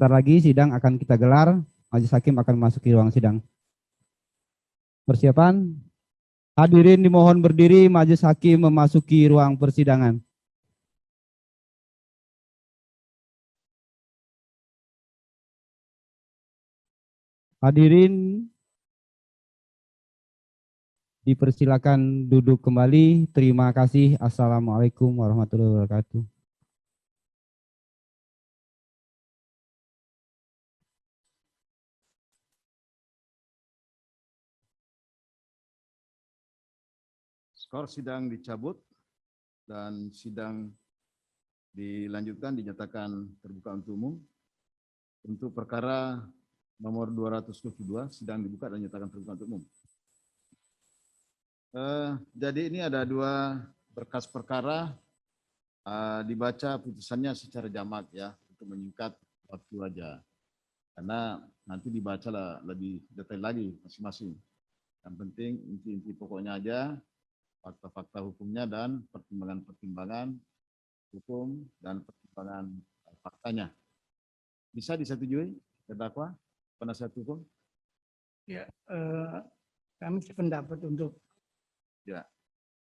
Sebentar lagi sidang akan kita gelar. Majelis Hakim akan memasuki ruang sidang. Persiapan. Hadirin dimohon berdiri, Majelis Hakim memasuki ruang persidangan. Hadirin dipersilakan duduk kembali. Terima kasih. Assalamualaikum warahmatullahi wabarakatuh. Skor sidang dicabut dan sidang dilanjutkan, dinyatakan terbuka untuk umum. Untuk perkara nomor 222 sidang dibuka dan dinyatakan terbuka untuk umum. Jadi ini ada dua berkas perkara, dibaca putusannya secara jamak ya, untuk menyingkat waktu aja. Karena nanti dibaca lah lebih detail lagi masing-masing. Yang penting inti-inti pokoknya aja, fakta-fakta hukumnya dan pertimbangan-pertimbangan hukum dan pertimbangan faktanya. Bisa disetujui terdakwa, penasihat hukum? Ya, kami sependapat untuk Ya.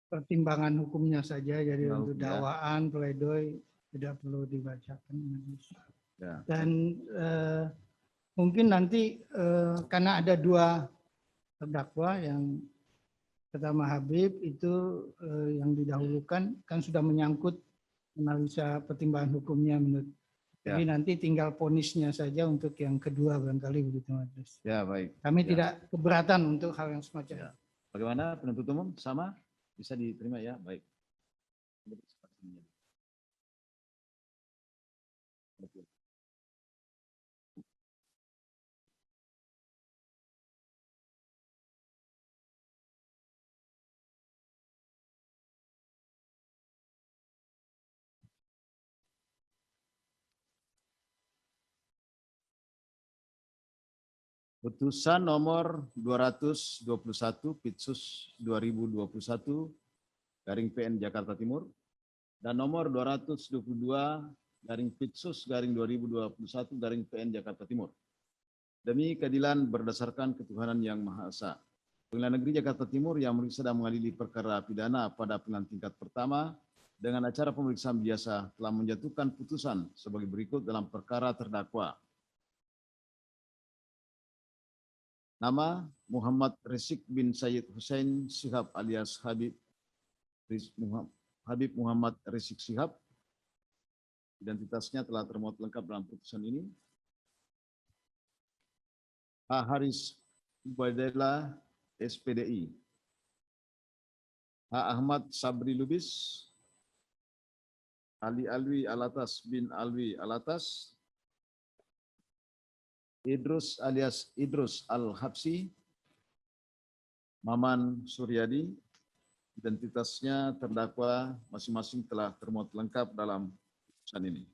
pertimbangan hukumnya saja, jadi Nah, untuk hukum, ya. dakwaan, pledoi tidak perlu dibacakan. Ya. Dan mungkin nanti karena ada dua terdakwa, yang pertama Habib itu yang didahulukan kan sudah menyangkut analisa pertimbangan hukumnya menurut. Jadi nanti tinggal vonisnya saja untuk yang kedua barangkali begitu Mas. Ya, baik. Kami Ya. tidak keberatan untuk hal yang semacam. Ya. Bagaimana penuntut umum? Sama? Bisa diterima ya? Baik. Putusan nomor 221 Pitsus 2021 garing PN Jakarta Timur dan nomor 222 garing Pitsus garing 2021 garing PN Jakarta Timur. Demi keadilan berdasarkan ketuhanan yang Maha Esa. Pengadilan Negeri Jakarta Timur yang memeriksa dan mengadili perkara pidana pada pengadilan tingkat pertama dengan acara pemeriksaan biasa telah menjatuhkan putusan sebagai berikut dalam perkara terdakwa. Nama Muhammad Rizik bin Sayyid Hussein Shihab alias Habib Muhammad Rizik Shihab. Identitasnya telah termuat lengkap dalam putusan ini. H. Haris Ubaidillah SPDI. H. Ahmad Sabri Lubis. Ali Alwi Alatas bin Alwi Alatas. Idrus alias Idrus Al-Habsi, Maman Suryadi, identitasnya terdakwa masing-masing telah termuat lengkap dalam putusan ini.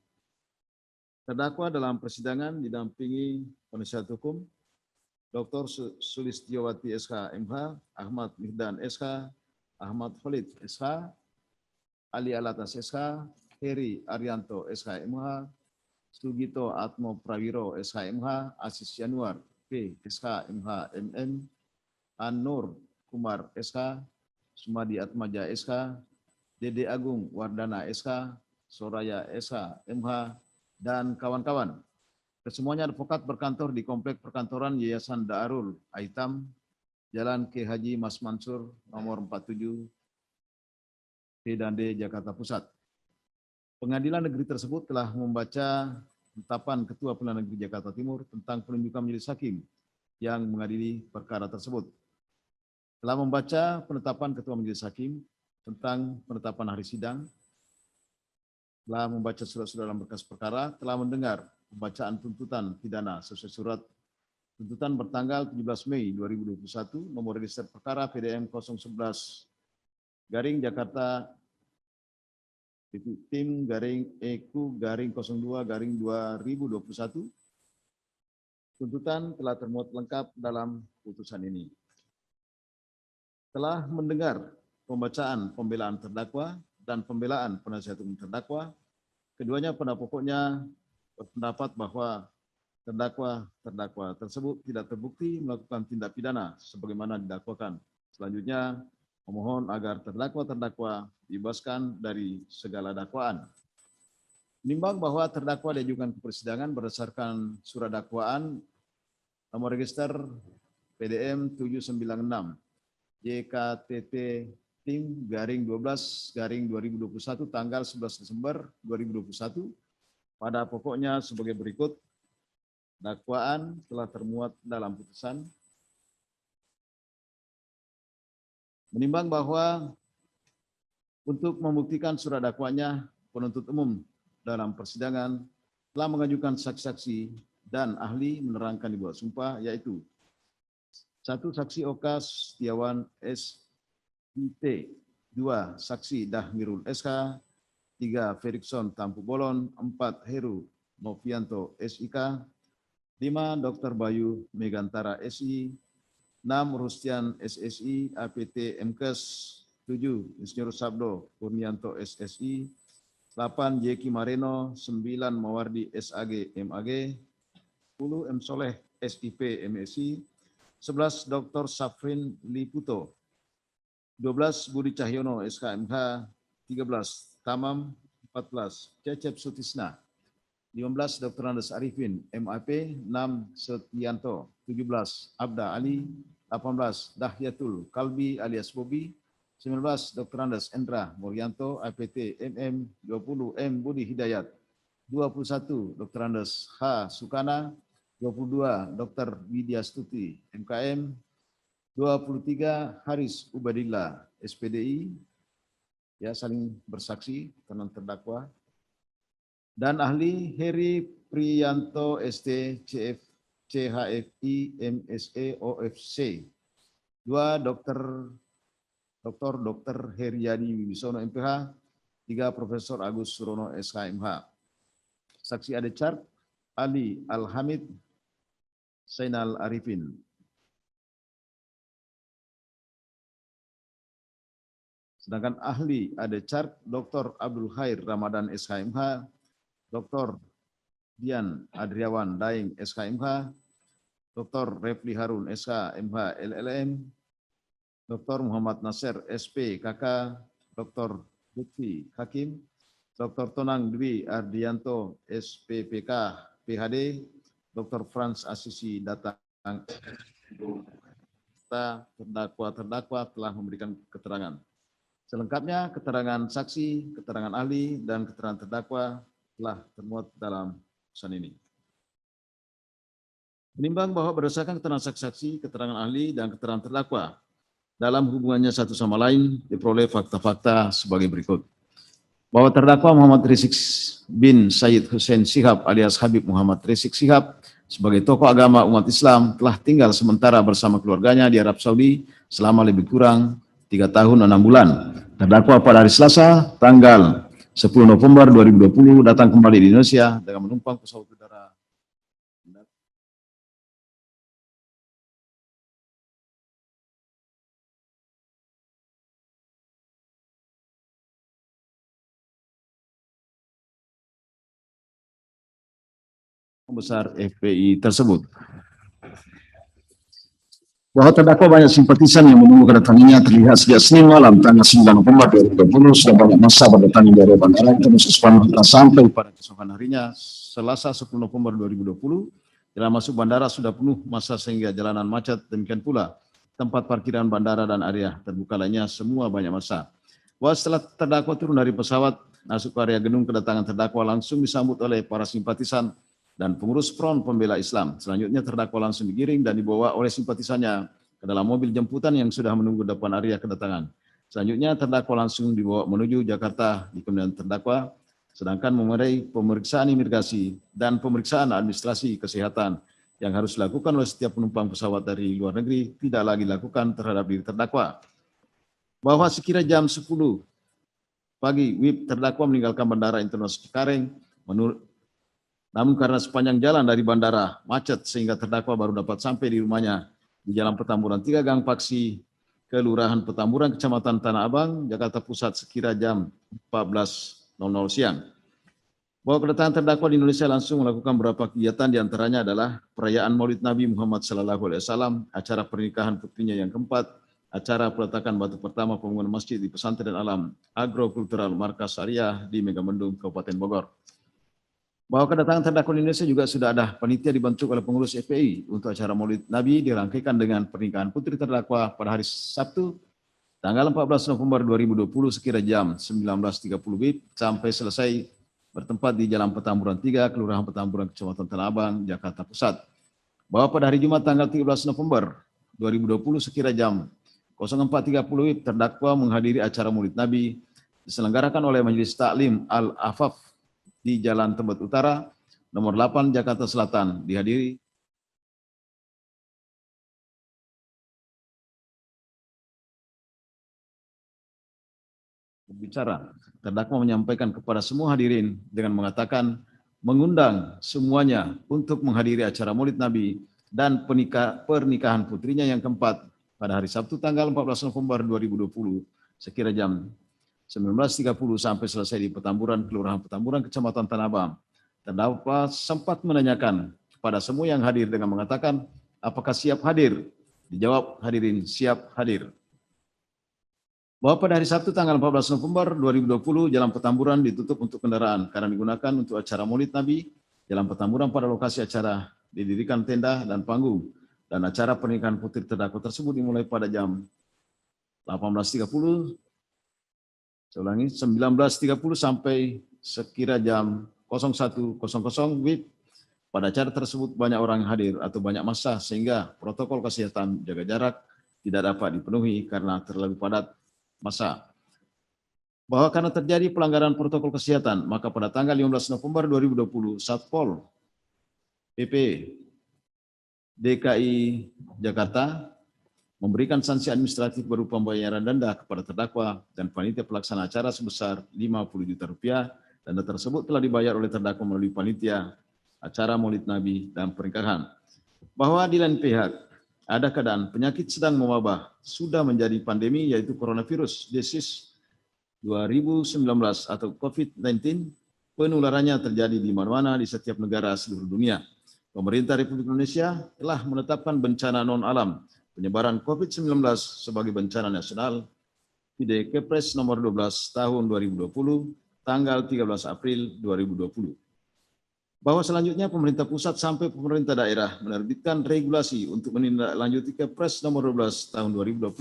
Terdakwa dalam persidangan didampingi penasihat hukum Dr. Sulistiowati SH MH, Ahmad Mihdan SH, Ahmad Khalid SH, Ali Alatas SH, Heri Arianto SH MH, Sugito Atmo Prawiro SHMH, Asis Januar P SHMH MM, An-Nur Kumar SH, Sumadi Atmaja SH, Dede Agung Wardana SH, Soraya SH MH, dan kawan-kawan. Kesemuanya advokat berkantor di Komplek Perkantoran Yayasan Darul Aitam, Jalan K. Haji Mas Mansur, nomor 47, P dan D, Jakarta Pusat. Pengadilan negeri tersebut telah membaca penetapan Ketua Pengadilan Negeri Jakarta Timur tentang penunjukan majelis hakim yang mengadili perkara tersebut. Telah membaca penetapan Ketua Majelis Hakim tentang penetapan hari sidang, telah membaca surat-surat dalam berkas perkara, telah mendengar pembacaan tuntutan pidana sesuai surat tuntutan bertanggal 17 Mei 2021 nomor register perkara PDM 011 garing Jakarta tim garing EQ garing 02 garing 2021. Tuntutan telah termuat lengkap dalam putusan ini. Telah mendengar pembacaan pembelaan terdakwa dan pembelaan penasihat hukum terdakwa. Keduanya pada pokoknya berpendapat bahwa terdakwa tersebut tidak terbukti melakukan tindak pidana sebagaimana didakwakan. Selanjutnya, memohon agar terdakwa dibebaskan dari segala dakwaan. Menimbang bahwa terdakwa diajukan ke persidangan berdasarkan surat dakwaan nomor register PDM 796 JKTT Tim garing 12 garing 2021 tanggal 11 Desember 2021 pada pokoknya sebagai berikut. Dakwaan telah termuat dalam putusan. Menimbang bahwa untuk membuktikan surat dakwaannya, penuntut umum dalam persidangan telah mengajukan saksi-saksi dan ahli menerangkan di bawah sumpah, yaitu 1. Saksi Okas Setiawan SIT, 2. Saksi Dahmirul SH, 3. Ferikson Tampu Bolon, 4. Heru Novianto SIK, 5. Dr. Bayu Megantara SI, 6. Rustian SSI APT MKes, 7. Insinyur Sabdo Kurnianto SSI, 8. Jeki Mareno, 9. Mawardi SAG MAG, 10. M. Soleh SIP MSI, 11. Dr. Safrin Liputo, 12. Budi Cahyono SKMH, 13. Tamam, 14. Cecep Sutisna, 15. Dr. Andes Arifin MAP, 6. Setianto, 17. Abda Ali, 18. Dahyatul Kalbi alias Bobi, 19. Dr. Andes Endra Morianto APT MM, 20. M. Budi Hidayat, 21. Dr. Andes H. Sukana, 22. Dr. Widya Stuti MKM, 23. Haris Ubadillah SPDI, ya saling bersaksi karena terdakwa, dan ahli Heri Priyanto ST CF CHFI MSE OFC, 2. Dr. Heriadi Wibisono MPH, 3. Profesor Agus Surono SKMH. Saksi Adechart Ali Alhamid Zainal Arifin. Sedangkan ahli Adechart Dr. Abdul Khair Ramadan SKMH, Dr. Dian Adriawan Daeng SKMH, Dr. Refli Harun SKMH LLM, Dr. Muhammad Nasir SP KK, Dr. Lutfi Hakim, Dr. Tonang Dwi Ardianto SPPK PhD, Dr. Franz Asisi datang. Terdakwa telah memberikan keterangan. Selengkapnya keterangan saksi, keterangan ahli, dan keterangan terdakwa telah termuat dalam putusan ini. Menimbang bahwa berdasarkan keterangan saksi, keterangan ahli, dan keterangan terdakwa dalam hubungannya satu sama lain diperoleh fakta-fakta sebagai berikut. Bahwa terdakwa Muhammad Rizik bin Said Hussein Shihab alias Habib Muhammad Rizik Shihab sebagai tokoh agama umat Islam telah tinggal sementara bersama keluarganya di Arab Saudi selama lebih kurang 3 tahun 6 bulan. Terdakwa pada hari Selasa tanggal 10 November 2020 datang kembali di Indonesia dengan menumpang pesawat udara besar FPI tersebut. Bahwa terdakwa banyak simpatisan yang menunggu kedatangannya terlihat sejak Senin malam tanggal 9 November 2020 sudah banyak masa berdatangan dari bandara Internasional Soekarno-Hatta sampai pada keesokan harinya Selasa 10 November 2020 jalan masuk bandara sudah penuh masa sehingga jalanan macet, demikian pula tempat parkiran bandara dan area terbuka lainnya semua banyak masa. Bahwa setelah terdakwa turun dari pesawat masuk ke area gedung kedatangan terdakwa langsung disambut oleh para simpatisan dan pengurus Front Pembela Islam. Selanjutnya terdakwa langsung digiring dan dibawa oleh simpatisannya ke dalam mobil jemputan yang sudah menunggu depan area kedatangan. Selanjutnya terdakwa langsung dibawa menuju Jakarta di kemudian terdakwa, sedangkan memenuhi pemeriksaan imigrasi dan pemeriksaan administrasi kesehatan yang harus dilakukan oleh setiap penumpang pesawat dari luar negeri tidak lagi dilakukan terhadap diri terdakwa. Bahwa sekira jam 10 pagi WIB terdakwa meninggalkan Bandara Internasional Cengkareng, namun karena sepanjang jalan dari bandara macet sehingga terdakwa baru dapat sampai di rumahnya di Jalan Petamburan 3 Gang Paksi, Kelurahan Petamburan, Kecamatan Tanah Abang, Jakarta Pusat sekira jam 14.00 siang. Bahwa kedatangan terdakwa di Indonesia langsung melakukan beberapa kegiatan, diantaranya adalah perayaan Maulid Nabi Muhammad SAW, acara pernikahan putrinya yang keempat, acara peletakan batu pertama pembangunan masjid di Pesantren Alam Agrokultural Markas Syariah di Megamendung, Kabupaten Bogor. Bahwa kedatangan terdakwa di Indonesia juga sudah ada panitia dibentuk oleh pengurus FPI untuk acara Maulid Nabi dirangkaikan dengan pernikahan putri terdakwa pada hari Sabtu tanggal 14 November 2020 sekira jam 19.30 WIB sampai selesai bertempat di Jalan Petamburan 3, Kelurahan Petamburan, Kecamatan Tanah Abang, Jakarta Pusat. Bahwa pada hari Jumat tanggal 13 November 2020 sekira jam 04.30 WIB terdakwa menghadiri acara Maulid Nabi diselenggarakan oleh Majelis Taklim Al-Afaf di Jalan Tebet Utara, nomor 8, Jakarta Selatan, dihadiri berbicara. Terdakwa menyampaikan kepada semua hadirin dengan mengatakan mengundang semuanya untuk menghadiri acara Maulid Nabi dan pernikahan putrinya yang keempat pada hari Sabtu tanggal 14 November 2020 sekira jam 19.30 sampai selesai di Petamburan, Kelurahan Petamburan, Kecamatan Tanah Abang. Terdakwa sempat menanyakan kepada semua yang hadir dengan mengatakan, apakah siap hadir? Dijawab, hadirin siap hadir. Bahwa pada hari Sabtu tanggal 14 November 2020, Jalan Petamburan ditutup untuk kendaraan karena digunakan untuk acara Maulid Nabi. Jalan Petamburan pada lokasi acara didirikan tenda dan panggung, dan acara pernikahan putri terdakwa tersebut dimulai pada jam 18.30, 19.30 sampai sekira jam 01.00 WIB. Pada acara tersebut banyak orang yang hadir atau banyak massa sehingga protokol kesehatan jaga jarak tidak dapat dipenuhi karena terlalu padat massa. Bahwa karena terjadi pelanggaran protokol kesehatan, maka pada tanggal 15 November 2020 Satpol PP DKI Jakarta memberikan sanksi administratif berupa pembayaran denda kepada terdakwa dan panitia pelaksana acara sebesar Rp50 juta Denda tersebut telah dibayar oleh terdakwa melalui panitia acara Maulid Nabi dan pernikahan. Bahwa di lain pihak ada keadaan penyakit sedang mewabah sudah menjadi pandemi, yaitu coronavirus disease 2019 atau COVID-19. Penularannya terjadi di mana-mana di setiap negara seluruh dunia. Pemerintah Republik Indonesia telah menetapkan bencana non-alam penyebaran COVID-19 sebagai bencana nasional di Kepres nomor 12 tahun 2020 tanggal 13 April 2020. Bahwa selanjutnya pemerintah pusat sampai pemerintah daerah menerbitkan regulasi untuk menindaklanjuti Kepres nomor 12 tahun 2020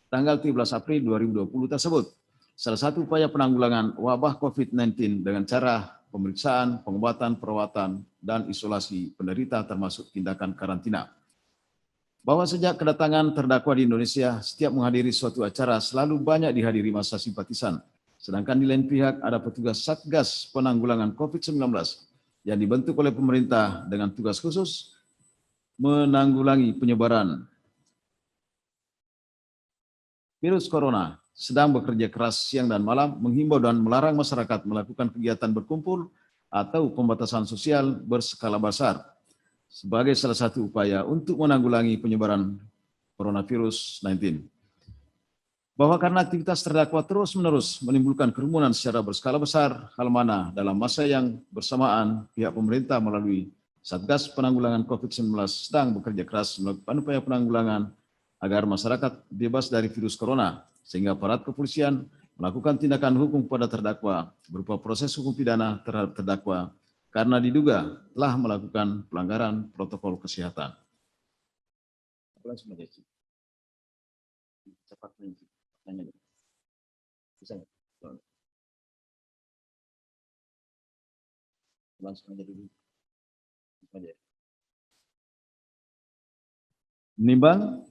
tanggal 13 April 2020 tersebut. Salah satu upaya penanggulangan wabah COVID-19 dengan cara pemeriksaan, pengobatan, perawatan, dan isolasi penderita termasuk tindakan karantina. Bahwa sejak kedatangan terdakwa di Indonesia, setiap menghadiri suatu acara selalu banyak dihadiri massa simpatisan. Sedangkan di lain pihak ada petugas Satgas Penanggulangan COVID-19 yang dibentuk oleh pemerintah dengan tugas khusus menanggulangi penyebaran virus corona, sedang bekerja keras siang dan malam menghimbau dan melarang masyarakat melakukan kegiatan berkumpul atau pembatasan sosial berskala besar sebagai salah satu upaya untuk menanggulangi penyebaran coronavirus 19. Bahwa karena aktivitas terdakwa terus-menerus menimbulkan kerumunan secara berskala besar, hal mana dalam masa yang bersamaan pihak pemerintah melalui Satgas Penanggulangan COVID-19 sedang bekerja keras melakukan upaya penanggulangan agar masyarakat bebas dari virus corona, sehingga aparat kepolisian melakukan tindakan hukum pada terdakwa berupa proses hukum pidana terhadap terdakwa karena diduga telah melakukan pelanggaran protokol kesehatan. Cepat tanya. Bisa langsung aja dulu. Menimbang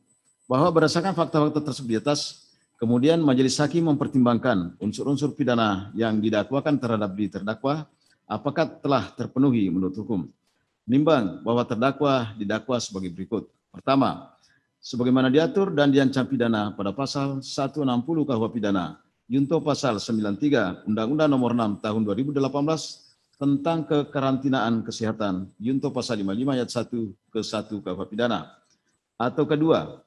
bahwa berdasarkan fakta-fakta tersebut di atas, kemudian majelis hakim mempertimbangkan unsur-unsur pidana yang didakwakan terhadap terdakwa apakah telah terpenuhi menurut hukum. Menimbang bahwa terdakwa didakwa sebagai berikut. Pertama, sebagaimana diatur dan diancam pidana pada pasal 160 KUH pidana, junto pasal 93 Undang-Undang Nomor 6 Tahun 2018 tentang kekarantinaan kesehatan, junto pasal 55 ayat 1 ke 1 KUH pidana. Atau kedua,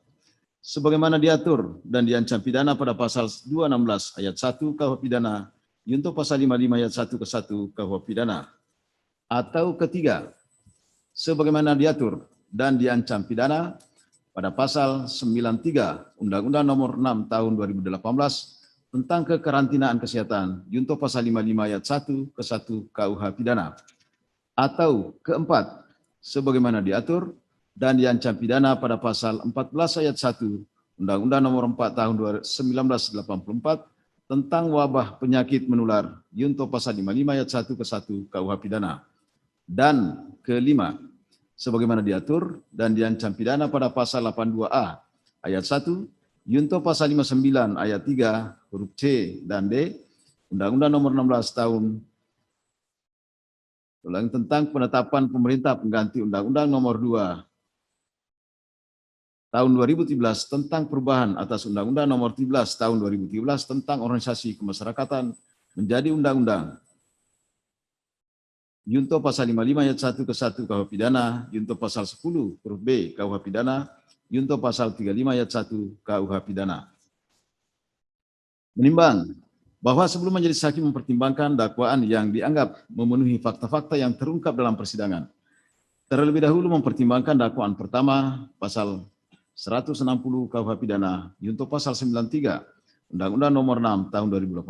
sebagaimana diatur dan diancam pidana pada pasal 216 ayat 1 KUH pidana, junto pasal 55 ayat 1 ke 1 KUH pidana. Atau ketiga, sebagaimana diatur dan diancam pidana pada pasal 93 Undang-Undang Nomor 6 Tahun 2018 tentang kekarantinaan kesehatan, junto pasal 55 ayat 1 ke 1 KUH pidana. Atau keempat, sebagaimana diatur dan diancam pidana pada pasal 14 ayat 1 Undang-Undang Nomor 4 Tahun 1984 tentang wabah penyakit menular, junto pasal 55 ayat 1 ke 1 KUH pidana. Dan kelima, sebagaimana diatur dan diancam pidana pada pasal 82A ayat 1 junto pasal 59 ayat 3 huruf C dan D Undang-Undang Nomor 16 Tahun tentang penetapan pemerintah pengganti Undang-Undang Nomor 2 Tahun 2013 tentang perubahan atas Undang-Undang Nomor 13 Tahun 2013 tentang organisasi kemasyarakatan menjadi undang-undang. Junto pasal 55 ayat 1 ke 1 KUH pidana, junto pasal 10 huruf B KUH pidana, junto pasal 35 ayat 1 KUH pidana. Menimbang bahwa sebelum majelis hakim mempertimbangkan dakwaan yang dianggap memenuhi fakta-fakta yang terungkap dalam persidangan, terlebih dahulu mempertimbangkan dakwaan pertama pasal 160 KUH pidana, junto pasal 93 Undang-Undang Nomor 6 Tahun 2018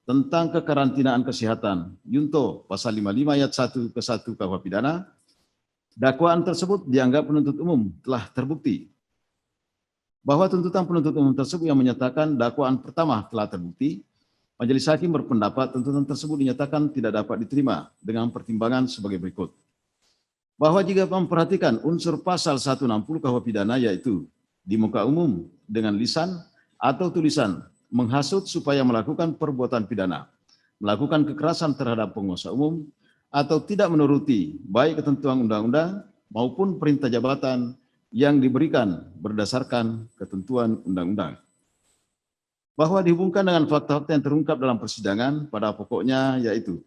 tentang kekarantinaan kesehatan, junto pasal 55 ayat 1 ke 1 KUH pidana, dakwaan tersebut dianggap penuntut umum telah terbukti. Bahwa tuntutan penuntut umum tersebut yang menyatakan dakwaan pertama telah terbukti, majelis hakim berpendapat tuntutan tersebut dinyatakan tidak dapat diterima dengan pertimbangan sebagai berikut. Bahwa jika memperhatikan unsur pasal 160 KUH pidana yaitu di muka umum dengan lisan atau tulisan menghasut supaya melakukan perbuatan pidana, melakukan kekerasan terhadap penguasa umum, atau tidak menuruti baik ketentuan undang-undang maupun perintah jabatan yang diberikan berdasarkan ketentuan undang-undang. Bahwa dihubungkan dengan fakta-fakta yang terungkap dalam persidangan pada pokoknya yaitu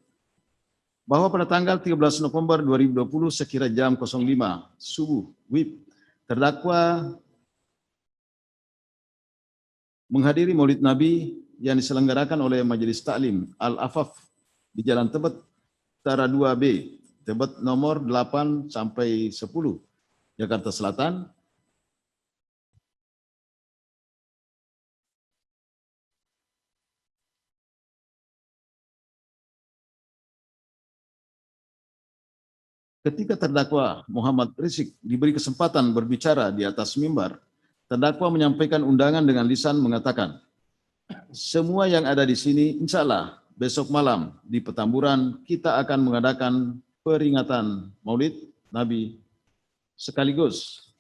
bahwa pada tanggal 13 November 2020 sekira jam 05 subuh WIB, terdakwa menghadiri Maulid Nabi yang diselenggarakan oleh Majelis Taklim Al-Afaf di Jalan Tebet, Utara 2B, Tebet nomor 8 sampai 10, Jakarta Selatan. Ketika terdakwa Muhammad Rizik diberi kesempatan berbicara di atas mimbar, terdakwa menyampaikan undangan dengan lisan mengatakan, semua yang ada di sini insya Allah besok malam di Petamburan kita akan mengadakan peringatan Maulid Nabi sekaligus.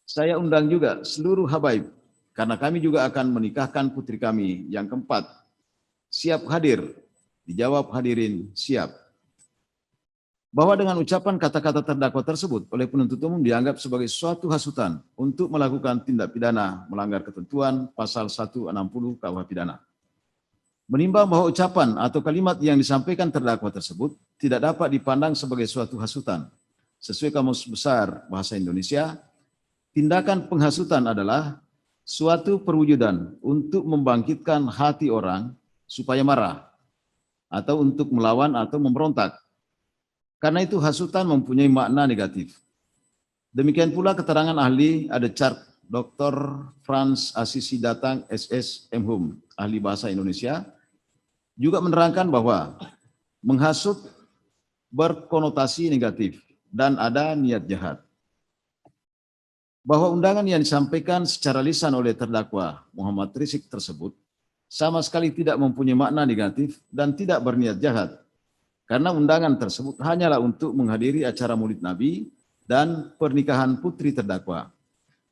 Saya undang juga seluruh habaib karena kami juga akan menikahkan putri kami yang keempat. Siap hadir? Dijawab hadirin siap. Bahwa dengan ucapan kata-kata terdakwa tersebut oleh penuntut umum dianggap sebagai suatu hasutan untuk melakukan tindak pidana melanggar ketentuan pasal 160 KUH pidana. Menimbang bahwa ucapan atau kalimat yang disampaikan terdakwa tersebut tidak dapat dipandang sebagai suatu hasutan. Sesuai Kamus Besar Bahasa Indonesia, tindakan penghasutan adalah suatu perwujudan untuk membangkitkan hati orang supaya marah atau untuk melawan atau memberontak. Karena itu hasutan mempunyai makna negatif. Demikian pula keterangan ahli Adecart Dr. Franz Assisi Datang SS MHum, ahli bahasa Indonesia, juga menerangkan bahwa menghasut berkonotasi negatif dan ada niat jahat. Bahwa undangan yang disampaikan secara lisan oleh terdakwa Muhammad Rizik tersebut sama sekali tidak mempunyai makna negatif dan tidak berniat jahat. Karena undangan tersebut hanyalah untuk menghadiri acara Maulid Nabi dan pernikahan putri terdakwa.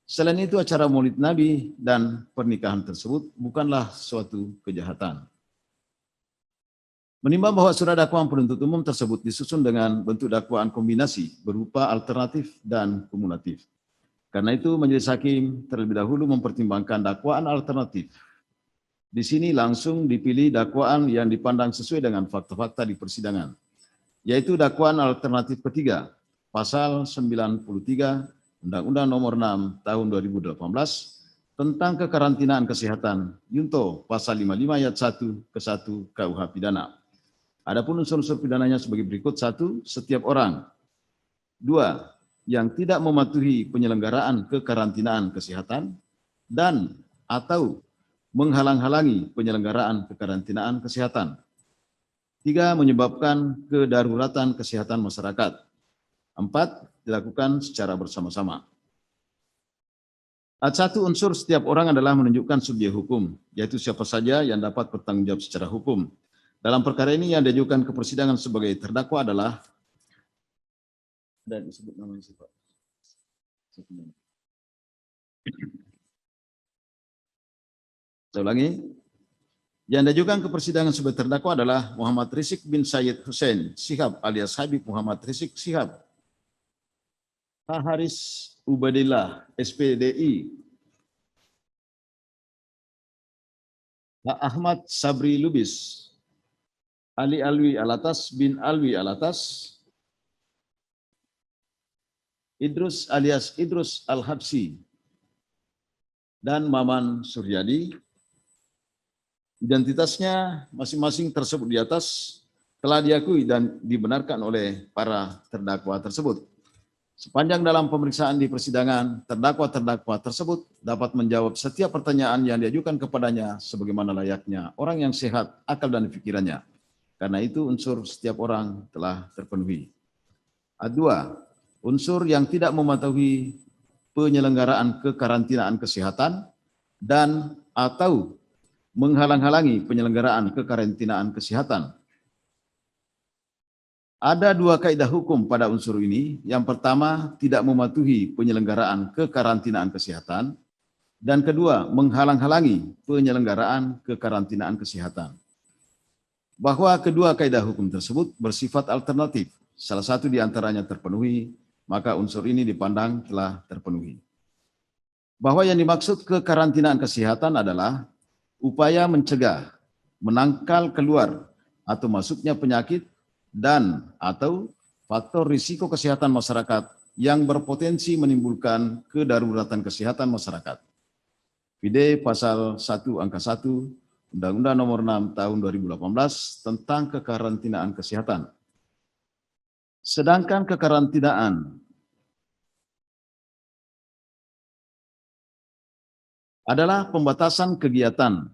Selain itu acara Maulid Nabi dan pernikahan tersebut bukanlah suatu kejahatan. Menimbang bahwa surat dakwaan penuntut umum tersebut disusun dengan bentuk dakwaan kombinasi berupa alternatif dan kumulatif. Karena itu majelis hakim terlebih dahulu mempertimbangkan dakwaan alternatif. Di sini langsung dipilih dakwaan yang dipandang sesuai dengan fakta-fakta di persidangan, yaitu dakwaan alternatif ketiga, pasal 93 Undang-Undang Nomor 6 Tahun 2018 tentang kekarantinaan kesehatan, Yunto pasal 55 ayat 1 ke 1 KUH pidana. Adapun unsur-unsur pidananya sebagai berikut: 1. Setiap orang. 2. Yang tidak mematuhi penyelenggaraan kekarantinaan kesehatan dan atau menghalang-halangi penyelenggaraan kekarantinaan kesehatan. 3. Menyebabkan kedaruratan kesehatan masyarakat. 4. Dilakukan secara bersama-sama. Ayat 1, unsur setiap orang adalah menunjukkan subjek hukum, yaitu siapa saja yang dapat bertanggung jawab secara hukum. Dalam perkara ini yang diajukan ke persidangan sebagai terdakwa adalah, dan disebut namanya siapa? Saya ulangi. Yang diajukan ke persidangan sebagai terdakwa adalah Muhammad Rizik bin Syed Hussein Shihab alias Habib Muhammad Rizik Shihab, Haris Ubadillah SPDI, Ahmad Sabri Lubis, Ali Alwi Alatas bin Alwi Alatas, Idrus alias Idrus Al-Habsi, dan Maman Suryadi. Identitasnya masing-masing tersebut di atas telah diakui dan dibenarkan oleh para terdakwa tersebut. Sepanjang dalam pemeriksaan di persidangan, terdakwa-terdakwa tersebut dapat menjawab setiap pertanyaan yang diajukan kepadanya sebagaimana layaknya orang yang sehat akal dan pikirannya. Karena itu unsur setiap orang telah terpenuhi. 2. Unsur yang tidak mematuhi penyelenggaraan kekarantinaan kesehatan dan atau menghalang-halangi penyelenggaraan kekarantinaan kesehatan. Ada 2 kaidah hukum pada unsur ini. Yang pertama, tidak mematuhi penyelenggaraan kekarantinaan kesehatan, dan kedua, menghalang-halangi penyelenggaraan kekarantinaan kesehatan. Bahwa kedua kaidah hukum tersebut bersifat alternatif, salah satu di antaranya terpenuhi, maka unsur ini dipandang telah terpenuhi. Bahwa yang dimaksud kekarantinaan kesehatan adalah upaya mencegah, menangkal keluar atau masuknya penyakit dan atau faktor risiko kesehatan masyarakat yang berpotensi menimbulkan kedaruratan kesehatan masyarakat. PD pasal 1 angka 1 Undang-Undang Nomor 6 Tahun 2018 tentang kekarantinaan kesehatan. Sedangkan kekarantinaan adalah pembatasan kegiatan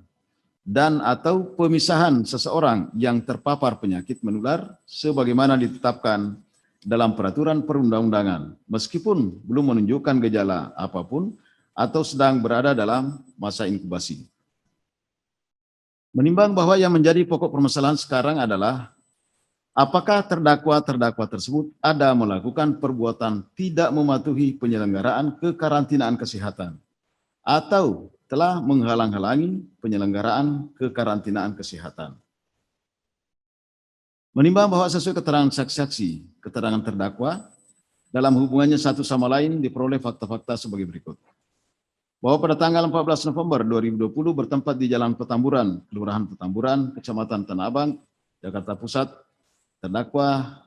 dan atau pemisahan seseorang yang terpapar penyakit menular sebagaimana ditetapkan dalam peraturan perundang-undangan meskipun belum menunjukkan gejala apapun atau sedang berada dalam masa inkubasi. Menimbang bahwa yang menjadi pokok permasalahan sekarang adalah apakah terdakwa-terdakwa tersebut ada melakukan perbuatan tidak mematuhi penyelenggaraan kekarantinaan kesehatan atau telah menghalang-halangi penyelenggaraan kekarantinaan kesehatan. Menimbang bahwa sesuai keterangan saksi-saksi, keterangan terdakwa dalam hubungannya satu sama lain diperoleh fakta-fakta sebagai berikut. Bahwa pada tanggal 14 November 2020 bertempat di Jalan Petamburan, Kelurahan Petamburan, Kecamatan Tanah Abang, Jakarta Pusat, terdakwa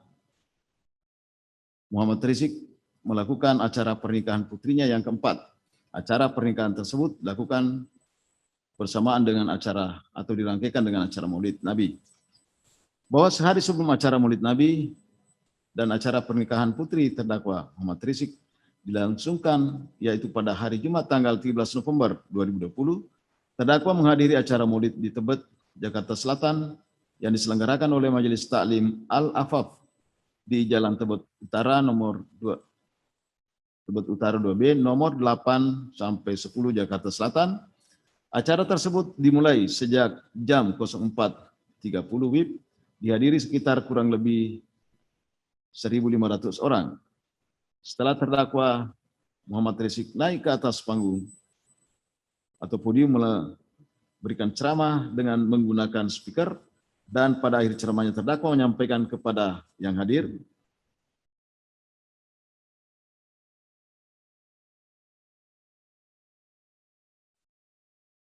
Muhammad Rizik melakukan acara pernikahan putrinya yang keempat. Acara pernikahan tersebut dilakukan bersamaan dengan acara atau dirangkaikan dengan acara Maulid Nabi. Bahwa sehari sebelum acara Maulid Nabi dan acara pernikahan putri terdakwa Muhammad Rizik dilangsungkan, yaitu pada hari Jumat tanggal 13 November 2020, terdakwa menghadiri acara Maulid di Tebet, Jakarta Selatan yang diselenggarakan oleh Majelis Taklim Al-Afaf di Jalan Tebet Utara nomor 2. Tebet Utara 2B nomor 8 sampai 10 Jakarta Selatan. Acara tersebut dimulai sejak jam 04.30 WIB, dihadiri sekitar kurang lebih 1.500 orang. Setelah terdakwa Muhammad Rizik naik ke atas panggung atau podium memberikan ceramah dengan menggunakan speaker, dan pada akhir ceramahnya terdakwa menyampaikan kepada yang hadir,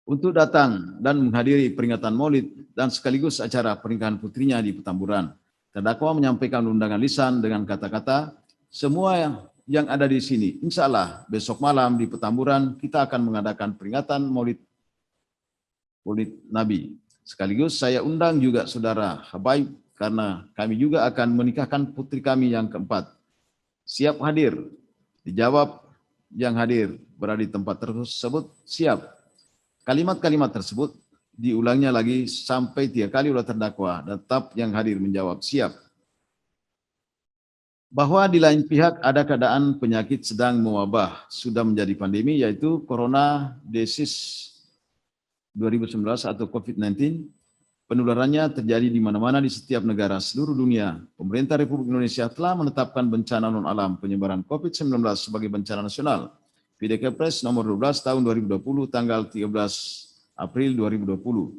untuk datang dan menghadiri peringatan Maulid dan sekaligus acara pernikahan putrinya di Petamburan. Terdakwa menyampaikan undangan lisan dengan kata-kata, semua yang ada di sini, insya Allah besok malam di Petamburan kita akan mengadakan peringatan Maulid Nabi. Sekaligus saya undang juga saudara Habaib karena kami juga akan menikahkan putri kami yang keempat. Siap hadir? Dijawab yang hadir berada di tempat tersebut siap. Kalimat-kalimat tersebut diulangnya lagi sampai 3 kali oleh terdakwa dan tetap yang hadir menjawab siap. Bahwa di lain pihak ada keadaan penyakit sedang mewabah, sudah menjadi pandemi, yaitu Corona Disease 2019 atau COVID-19. Penularannya terjadi di mana-mana di setiap negara seluruh dunia. Pemerintah Republik Indonesia telah menetapkan bencana non-alam penyebaran COVID-19 sebagai bencana nasional. PDKPres nomor 12 tahun 2020 tanggal 13 April 2020.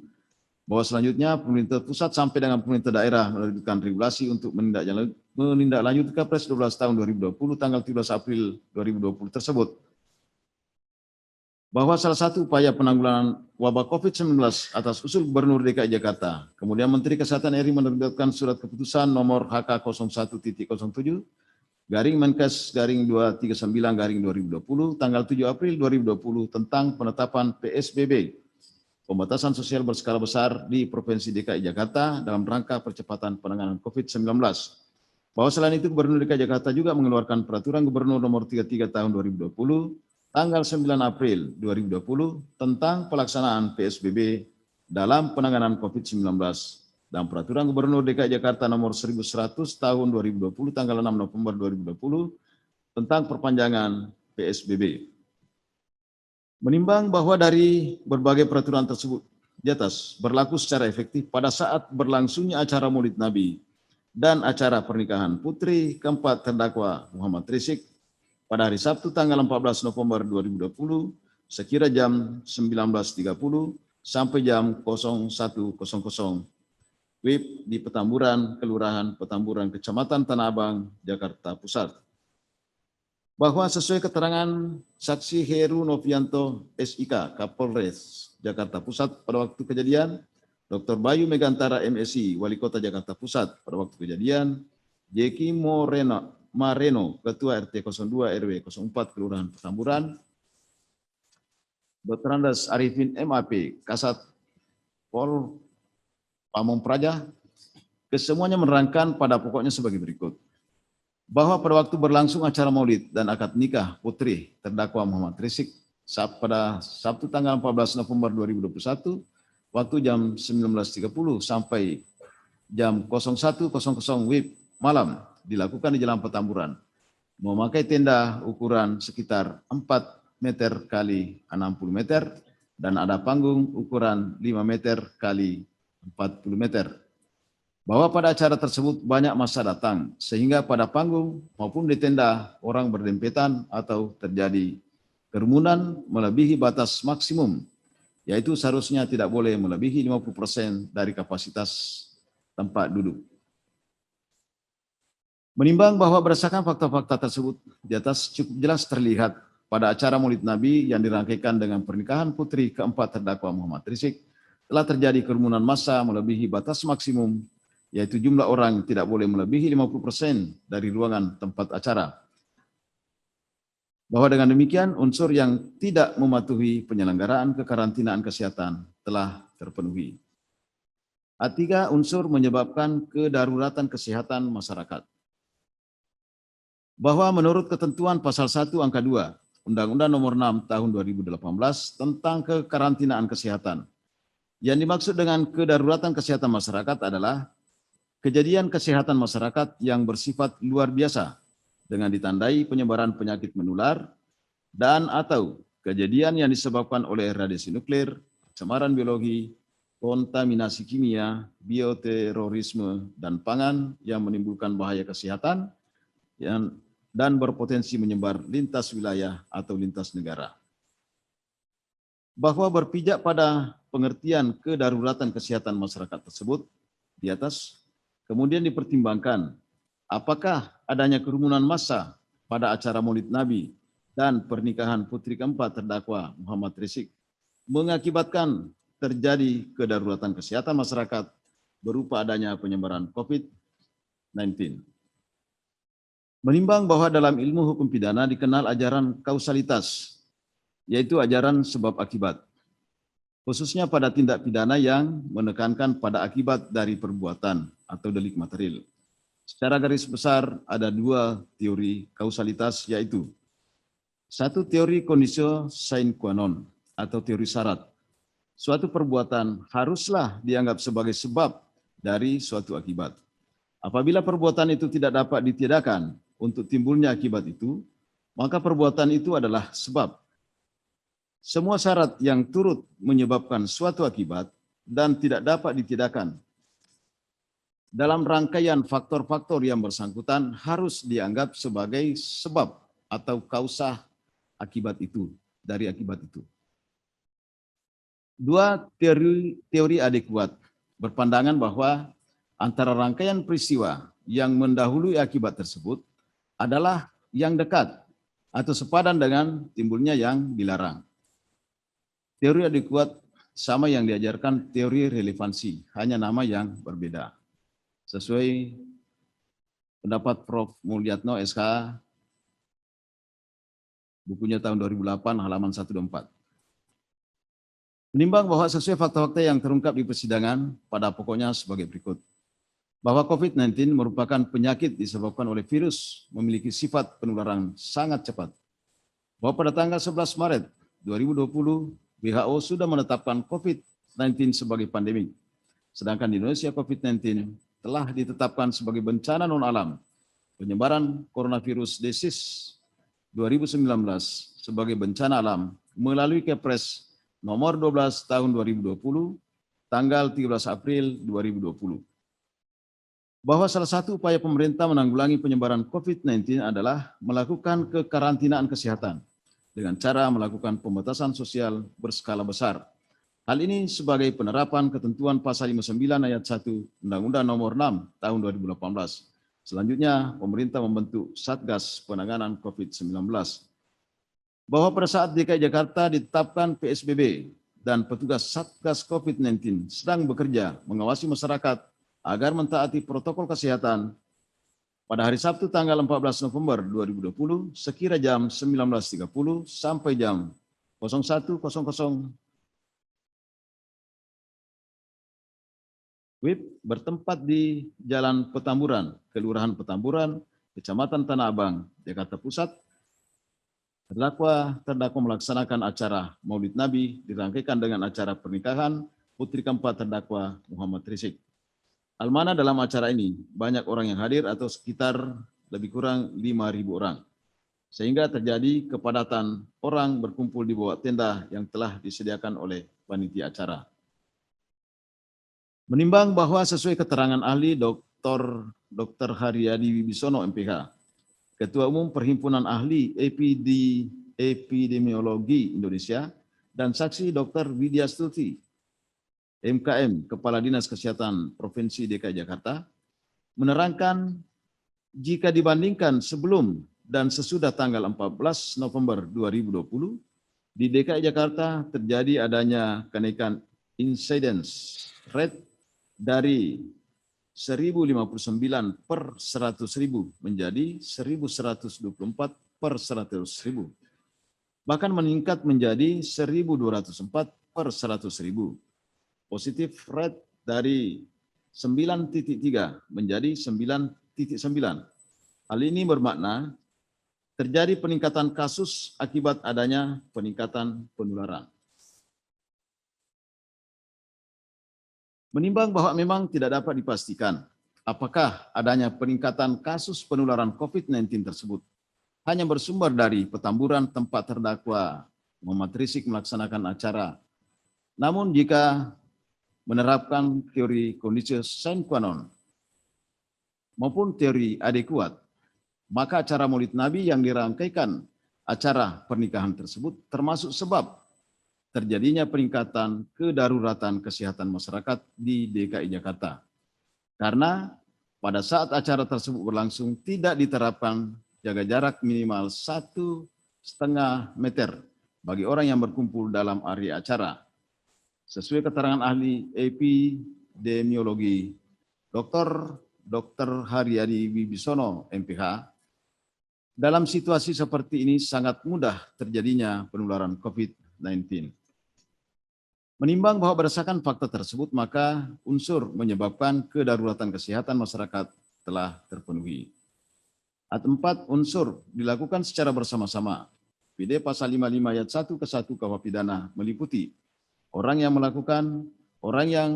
Bahwa selanjutnya pemerintah pusat sampai dengan pemerintah daerah menerbitkan regulasi untuk menindaklanjuti Kepres 12 tahun 2020 tanggal 13 April 2020 tersebut. Bahwa salah satu upaya penanggulangan wabah COVID-19 atas usul Gubernur DKI Jakarta, kemudian Menteri Kesehatan RI menerbitkan surat keputusan nomor HK 01.07 garing Menkes garing 239 garing 2020 tanggal 7 April 2020 tentang penetapan PSBB. Pembatasan sosial berskala besar di Provinsi DKI Jakarta dalam rangka percepatan penanganan COVID-19. Bahwa selain itu Gubernur DKI Jakarta juga mengeluarkan Peraturan Gubernur Nomor 33 Tahun 2020 tanggal 9 April 2020 tentang pelaksanaan PSBB dalam penanganan COVID-19 dan Peraturan Gubernur DKI Jakarta Nomor 1100 Tahun 2020 tanggal 6 November 2020 tentang perpanjangan PSBB. Menimbang bahwa dari berbagai peraturan tersebut di atas berlaku secara efektif pada saat berlangsungnya acara Maulid Nabi dan acara pernikahan putri keempat terdakwa Muhammad Rizik pada hari Sabtu tanggal 14 November 2020 sekira jam 19.30 sampai jam 01.00 WIB di Petamburan, Kelurahan Petamburan, Kecamatan Tanah Abang, Jakarta Pusat. Bahwa sesuai keterangan saksi Heru Novianto SIK Kapolres Jakarta Pusat pada waktu kejadian, Dr. Bayu Megantara MSI Wali Kota Jakarta Pusat pada waktu kejadian, Jeki Mareno Ketua RT 02 RW 04 Kelurahan Petamburan, Dr. Andas Arifin MAP Kasat Pol Pamong Praja, kesemuanya menerangkan pada pokoknya sebagai berikut. Bahwa pada waktu berlangsung acara maulid dan akad nikah putri terdakwa Muhammad Rizik pada Sabtu tanggal 14 November 2021 waktu jam 19.30 sampai jam 01.00 WIB malam dilakukan di Jalan Petamburan memakai tenda ukuran sekitar 4 meter kali 60 meter dan ada panggung ukuran 5 meter kali 40 meter. Bahwa pada acara tersebut banyak massa datang, sehingga pada panggung maupun di tenda orang berdempetan atau terjadi kerumunan melebihi batas maksimum, yaitu seharusnya tidak boleh melebihi 50% dari kapasitas tempat duduk. Menimbang bahwa berdasarkan fakta-fakta tersebut di atas cukup jelas terlihat pada acara Maulid Nabi yang dirangkaikan dengan pernikahan putri keempat terdakwa Muhammad Rizik telah terjadi kerumunan massa melebihi batas maksimum, yaitu jumlah orang tidak boleh melebihi 50% dari ruangan tempat acara. Bahwa dengan demikian unsur yang tidak mematuhi penyelenggaraan kekarantinaan kesehatan telah terpenuhi. A3 unsur menyebabkan kedaruratan kesehatan masyarakat. Bahwa menurut ketentuan pasal 1 angka 2 Undang-Undang Nomor 6 Tahun 2018 tentang kekarantinaan kesehatan, yang dimaksud dengan kedaruratan kesehatan masyarakat adalah kejadian kesehatan masyarakat yang bersifat luar biasa dengan ditandai penyebaran penyakit menular dan atau kejadian yang disebabkan oleh radiasi nuklir, pencemaran biologi, kontaminasi kimia, bioterorisme, dan pangan yang menimbulkan bahaya kesehatan dan berpotensi menyebar lintas wilayah atau lintas negara. Bahwa berpijak pada pengertian kedaruratan kesehatan masyarakat tersebut di atas, kemudian dipertimbangkan apakah adanya kerumunan massa pada acara Maulid Nabi dan pernikahan putri keempat terdakwa Muhammad Rizik mengakibatkan terjadi kedaruratan kesehatan masyarakat berupa adanya penyebaran COVID-19. Menimbang bahwa dalam ilmu hukum pidana dikenal ajaran kausalitas, yaitu ajaran sebab akibat, khususnya pada tindak pidana yang menekankan pada akibat dari perbuatan atau delik material. Secara garis besar ada dua teori kausalitas, yaitu satu, teori conditio sine qua non atau teori syarat. Suatu perbuatan haruslah dianggap sebagai sebab dari suatu akibat. Apabila perbuatan itu tidak dapat ditiadakan untuk timbulnya akibat itu, maka perbuatan itu adalah sebab. Semua syarat yang turut menyebabkan suatu akibat dan tidak dapat ditiadakan dalam rangkaian faktor-faktor yang bersangkutan harus dianggap sebagai sebab atau kausa akibat itu, dari akibat itu. Dua, teori adekuat berpandangan bahwa antara rangkaian peristiwa yang mendahului akibat tersebut adalah yang dekat atau sepadan dengan timbulnya yang dilarang. Teori adekuat sama yang diajarkan teori relevansi, hanya nama yang berbeda. Sesuai pendapat Prof. Mulyatno SK, bukunya tahun 2008, halaman 124. Menimbang bahwa sesuai fakta-fakta yang terungkap di persidangan, pada pokoknya sebagai berikut. Bahwa COVID-19 merupakan penyakit disebabkan oleh virus memiliki sifat penularan sangat cepat. Bahwa pada tanggal 11 Maret 2020, WHO sudah menetapkan COVID-19 sebagai pandemik. Sedangkan di Indonesia COVID-19 telah ditetapkan sebagai bencana non-alam. Penyebaran coronavirus disease 2019 sebagai bencana alam melalui Kepres nomor 12 tahun 2020, tanggal 13 April 2020. Bahwa salah satu upaya pemerintah menanggulangi penyebaran COVID-19 adalah melakukan kekarantinaan kesehatan dengan cara melakukan pembatasan sosial berskala besar. Hal ini sebagai penerapan ketentuan pasal 59 ayat 1 Undang-Undang nomor 6 tahun 2018. Selanjutnya, pemerintah membentuk Satgas Penanganan COVID-19. Bahwa pada saat DKI Jakarta ditetapkan PSBB dan petugas Satgas COVID-19 sedang bekerja mengawasi masyarakat agar mentaati protokol kesehatan, pada hari Sabtu tanggal 14 November 2020 sekira jam 19.30 sampai jam 01.00 WIB bertempat di Jalan Petamburan, Kelurahan Petamburan, Kecamatan Tanah Abang, Jakarta Pusat. Terdakwa melaksanakan acara Maulid Nabi dirangkaikan dengan acara pernikahan putri keempat terdakwa Muhammad Rizik. Almana dalam acara ini banyak orang yang hadir atau sekitar lebih kurang 5.000 orang. Sehingga terjadi kepadatan orang berkumpul di bawah tenda yang telah disediakan oleh panitia acara. Menimbang bahwa sesuai keterangan ahli Dr. Haryadi Wibisono MPH, Ketua Umum Perhimpunan Ahli Epidemiologi Indonesia, dan saksi Dr. Widya Stuti, MKM, Kepala Dinas Kesehatan Provinsi DKI Jakarta, menerangkan jika dibandingkan sebelum dan sesudah tanggal 14 November 2020, di DKI Jakarta terjadi adanya kenaikan incidence rate dari 1059 per 100.000 menjadi 1124 per 100.000. Bahkan meningkat menjadi 1204 per 100.000. Positif rate dari 9.3 menjadi 9.9. Hal ini bermakna terjadi peningkatan kasus akibat adanya peningkatan penularan. Menimbang bahwa memang tidak dapat dipastikan apakah adanya peningkatan kasus penularan COVID-19 tersebut hanya bersumber dari Petamburan tempat terdakwa Muhammad Rizik melaksanakan acara. Namun jika menerapkan teori conditio sine qua non maupun teori adekuat, maka acara Maulid Nabi yang dirangkaikan acara pernikahan tersebut termasuk sebab terjadinya peningkatan kedaruratan kesehatan masyarakat di DKI Jakarta. Karena pada saat acara tersebut berlangsung tidak diterapkan jaga jarak minimal 1,5 meter bagi orang yang berkumpul dalam area acara. Sesuai keterangan ahli epidemiologi Dr. Haryadi Wibisono MPH, Dalam situasi seperti ini sangat mudah terjadinya penularan COVID-19. Menimbang bahwa berdasarkan fakta tersebut, maka unsur menyebabkan kedaruratan kesehatan masyarakat telah terpenuhi. Ayat 4, unsur dilakukan secara bersama-sama. PD pasal 55 ayat 1 ke 1 KUH pidana meliputi orang yang melakukan, orang yang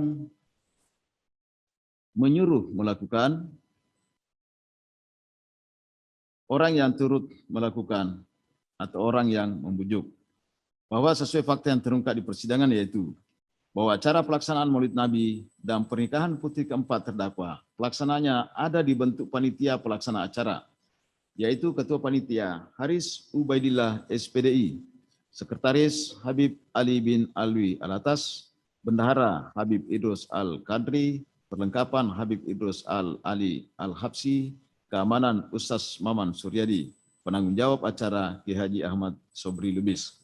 menyuruh melakukan, orang yang turut melakukan, atau orang yang membujuk. Bahwa sesuai fakta yang terungkap di persidangan, yaitu bahwa acara pelaksanaan Maulid Nabi dan pernikahan putri keempat terdakwa, pelaksananya ada di bentuk panitia pelaksana acara, yaitu Ketua Panitia Haris Ubaidillah SPDI, Sekretaris Habib Ali bin Alwi Alatas, Bendahara Habib Idrus Al-Kadri, Perlengkapan Habib Idrus Al-Ali Al-Habsi, Keamanan Ustaz Maman Suryadi, Penanggung jawab acara Ki Haji Ahmad Sobri Lubis.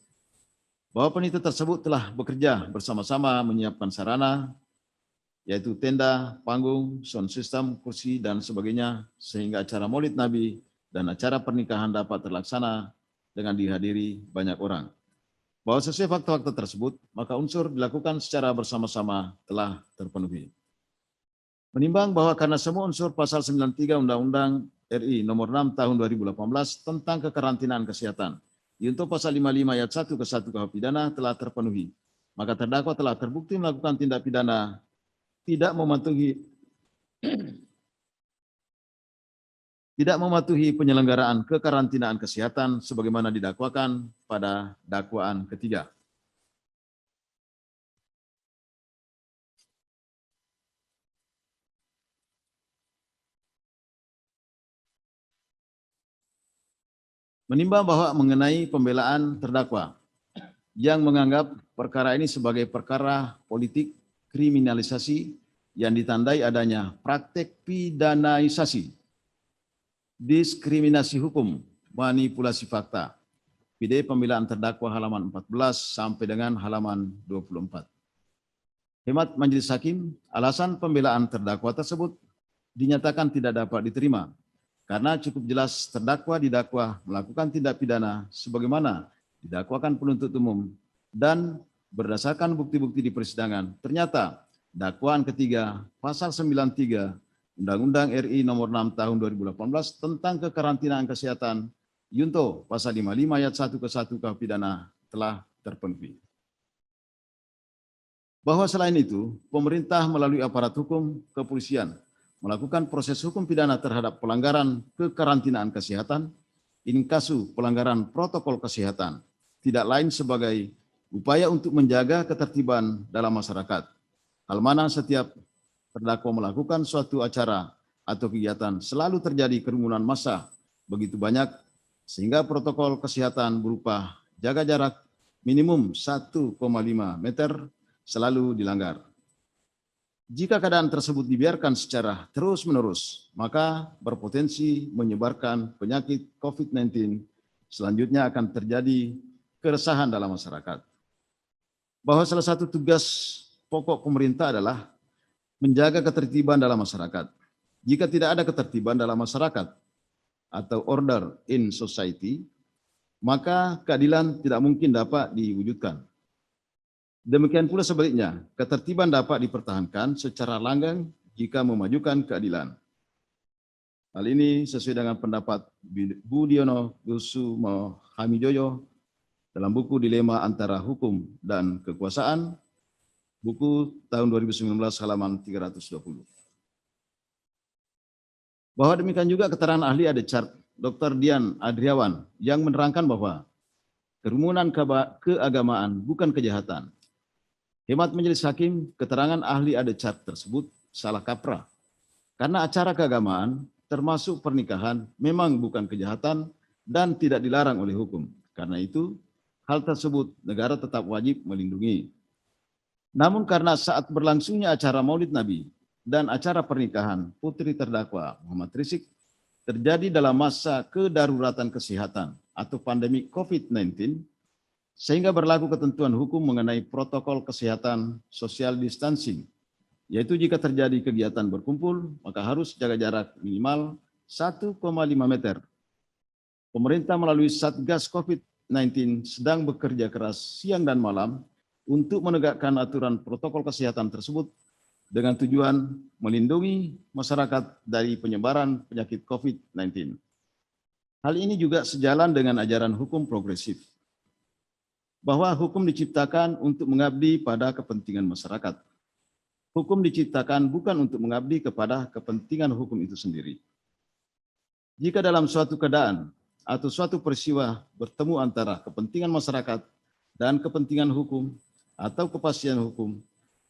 Bahwa panitia tersebut telah bekerja bersama-sama menyiapkan sarana, yaitu tenda, panggung, sound system, kursi, dan sebagainya, sehingga acara Maulid Nabi dan acara pernikahan dapat terlaksana dengan dihadiri banyak orang. Bahwa sesuai fakta-fakta tersebut, maka unsur dilakukan secara bersama-sama telah terpenuhi. Menimbang bahwa karena semua unsur pasal 93 Undang-Undang RI nomor 6 tahun 2018 tentang kekarantinaan kesehatan, untuk pasal 55 ayat 1 ke 1 KUH pidana telah terpenuhi, maka terdakwa telah terbukti melakukan tindak pidana tidak mematuhi penyelenggaraan kekarantinaan kesehatan sebagaimana didakwakan pada dakwaan ketiga. Menimbang bahwa mengenai pembelaan terdakwa yang menganggap perkara ini sebagai perkara politik kriminalisasi yang ditandai adanya praktek pidanaisasi, diskriminasi hukum, manipulasi fakta. PD pembelaan terdakwa halaman 14 sampai dengan halaman 24. Hemat Majelis Hakim, alasan pembelaan terdakwa tersebut dinyatakan tidak dapat diterima karena cukup jelas terdakwa didakwa melakukan tindak pidana sebagaimana didakwakan penuntut umum dan berdasarkan bukti-bukti di persidangan, ternyata dakwaan ketiga pasal 93 Undang-Undang RI nomor 6 tahun 2018 tentang kekarantinaan kesehatan Yunto pasal 55 ayat 1 ke 1 KUH pidana telah terpenuhi. Bahwa selain itu, pemerintah melalui aparat hukum kepolisian melakukan proses hukum pidana terhadap pelanggaran kekarantinaan kesehatan, inkasu pelanggaran protokol kesehatan, tidak lain sebagai upaya untuk menjaga ketertiban dalam masyarakat. Hal mana setiap terdakwa melakukan suatu acara atau kegiatan selalu terjadi kerumunan massa begitu banyak sehingga protokol kesehatan berupa jaga jarak minimum 1,5 meter selalu dilanggar. Jika keadaan tersebut dibiarkan secara terus-menerus, maka berpotensi menyebarkan penyakit COVID-19. Selanjutnya akan terjadi keresahan dalam masyarakat. Bahwa salah satu tugas pokok pemerintah adalah menjaga ketertiban dalam masyarakat. Jika tidak ada ketertiban dalam masyarakat atau order in society, maka keadilan tidak mungkin dapat diwujudkan. Demikian pula sebaliknya, ketertiban dapat dipertahankan secara langgeng jika memajukan keadilan. Hal ini sesuai dengan pendapat Budiono Kusumo Hamijoyo dalam buku Dilema Antara Hukum dan Kekuasaan, buku tahun 2019 halaman 320. Bahwa demikian juga keterangan ahli ADCART Dr. Dian Adriawan yang menerangkan bahwa kerumunan keagamaan bukan kejahatan. Hemat Majelis Hakim, keterangan ahli ADCART tersebut salah kaprah. Karena acara keagamaan termasuk pernikahan memang bukan kejahatan dan tidak dilarang oleh hukum. Karena itu, hal tersebut negara tetap wajib melindungi. Namun karena saat berlangsungnya acara Maulid Nabi dan acara pernikahan putri terdakwa Muhammad Rizik terjadi dalam masa kedaruratan kesehatan atau pandemi COVID-19, sehingga berlaku ketentuan hukum mengenai protokol kesehatan social distancing, yaitu jika terjadi kegiatan berkumpul, maka harus jaga jarak minimal 1,5 meter pemerintah melalui Satgas COVID-19 sedang bekerja keras siang dan malam untuk menegakkan aturan protokol kesehatan tersebut dengan tujuan melindungi masyarakat dari penyebaran penyakit COVID-19. Hal ini juga sejalan dengan ajaran hukum progresif, bahwa hukum diciptakan untuk mengabdi pada kepentingan masyarakat. Hukum diciptakan bukan untuk mengabdi kepada kepentingan hukum itu sendiri. Jika dalam suatu keadaan atau suatu peristiwa bertemu antara kepentingan masyarakat dan kepentingan hukum atau kepastian hukum,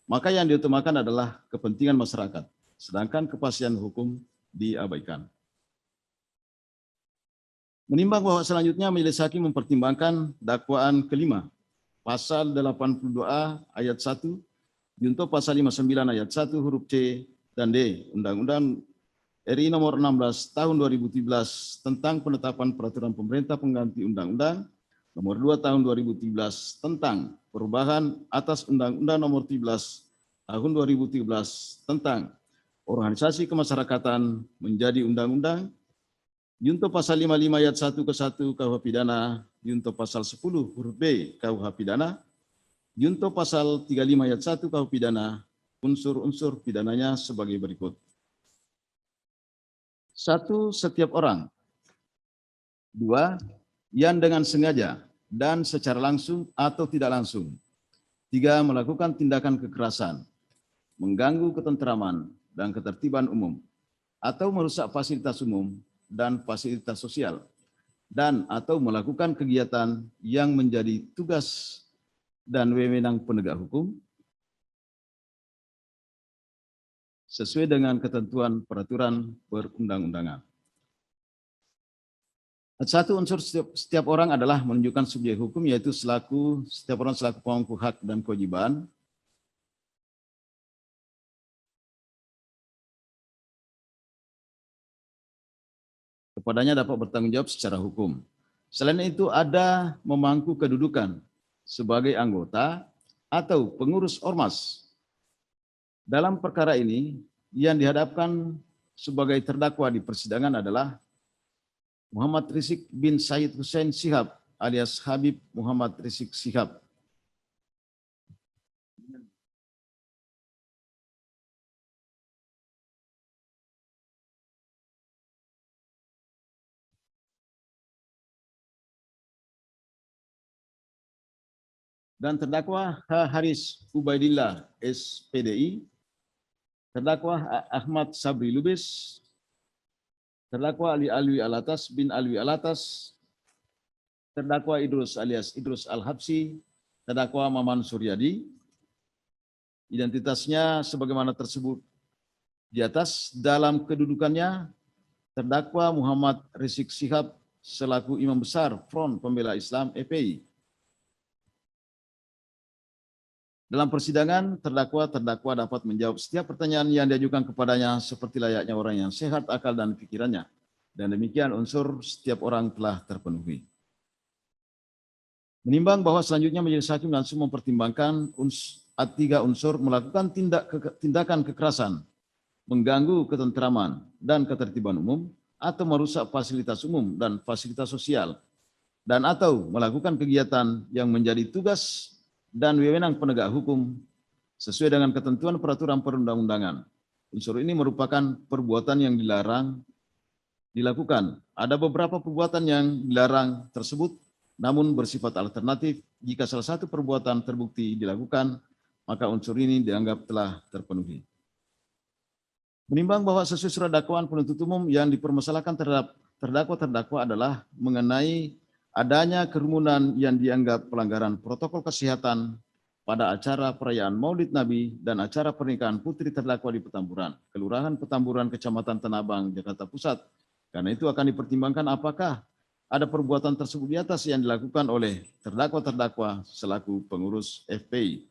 maka yang diutamakan adalah kepentingan masyarakat, sedangkan kepastian hukum diabaikan. Menimbang bahwa selanjutnya Majelis Hakim mempertimbangkan dakwaan kelima, pasal 82A ayat 1, junto pasal 59 ayat 1 huruf C dan D, Undang-Undang RI nomor 16 tahun 2017 tentang penetapan peraturan pemerintah pengganti Undang-Undang nomor 2 tahun 2017 tentang perubahan atas Undang-Undang nomor 13 tahun 2013 tentang organisasi kemasyarakatan menjadi undang-undang, junto pasal 55 ayat 1 ke 1 KUH pidana, junto pasal 10 huruf B KUH pidana, junto pasal 35 ayat 1 KUH pidana, unsur-unsur pidananya sebagai berikut. 1. Setiap orang. 2. Yang dengan sengaja dan secara langsung atau tidak langsung. 3. Melakukan tindakan kekerasan, mengganggu ketentraman dan ketertiban umum, atau merusak fasilitas umum dan fasilitas sosial, dan atau melakukan kegiatan yang menjadi tugas dan wewenang penegak hukum sesuai dengan ketentuan peraturan perundang-undangan. Satu unsur setiap orang adalah menunjukkan subjek hukum, yaitu setiap orang selaku pemangku hak dan kewajiban kepadanya dapat bertanggung jawab secara hukum. Selain itu ada memangku kedudukan sebagai anggota atau pengurus ormas. Dalam perkara ini, yang dihadapkan sebagai terdakwa di persidangan adalah Muhammad Rizik bin Said Hussein Shihab alias Habib Muhammad Rizik Shihab. Dan terdakwa Haris Ubaidillah SPDI, terdakwa Ahmad Sabri Lubis, terdakwa Ali Alwi Alatas bin Alwi Alatas, terdakwa Idrus alias Idrus Al-Habsi, terdakwa Maman Suryadi, identitasnya sebagaimana tersebut di atas. Dalam kedudukannya, terdakwa Muhammad Rizik Shihab selaku Imam Besar Front Pembela Islam FPI. Dalam persidangan, terdakwa dapat menjawab setiap pertanyaan yang diajukan kepadanya seperti layaknya orang yang sehat akal dan pikirannya. Dan demikian unsur setiap orang telah terpenuhi. Menimbang bahwa selanjutnya Majelis Hakim langsung mempertimbangkan 3 unsur melakukan tindakan kekerasan, mengganggu ketentraman dan ketertiban umum, atau merusak fasilitas umum dan fasilitas sosial, dan atau melakukan kegiatan yang menjadi tugas dan wewenang penegak hukum sesuai dengan ketentuan peraturan perundang-undangan. Unsur ini merupakan perbuatan yang dilarang dilakukan. Ada beberapa perbuatan yang dilarang tersebut, namun bersifat alternatif. Jika salah satu perbuatan terbukti dilakukan, maka unsur ini dianggap telah terpenuhi. Menimbang bahwa sesuai surat dakwaan penuntut umum yang dipermasalahkan terhadap terdakwa adalah mengenai adanya kerumunan yang dianggap pelanggaran protokol kesehatan pada acara perayaan Maulid Nabi dan acara pernikahan putri terdakwa di Petamburan, Kelurahan Petamburan, Kecamatan Tanah Abang, Jakarta Pusat. Karena itu akan dipertimbangkan apakah ada perbuatan tersebut di atas yang dilakukan oleh terdakwa selaku pengurus FPI.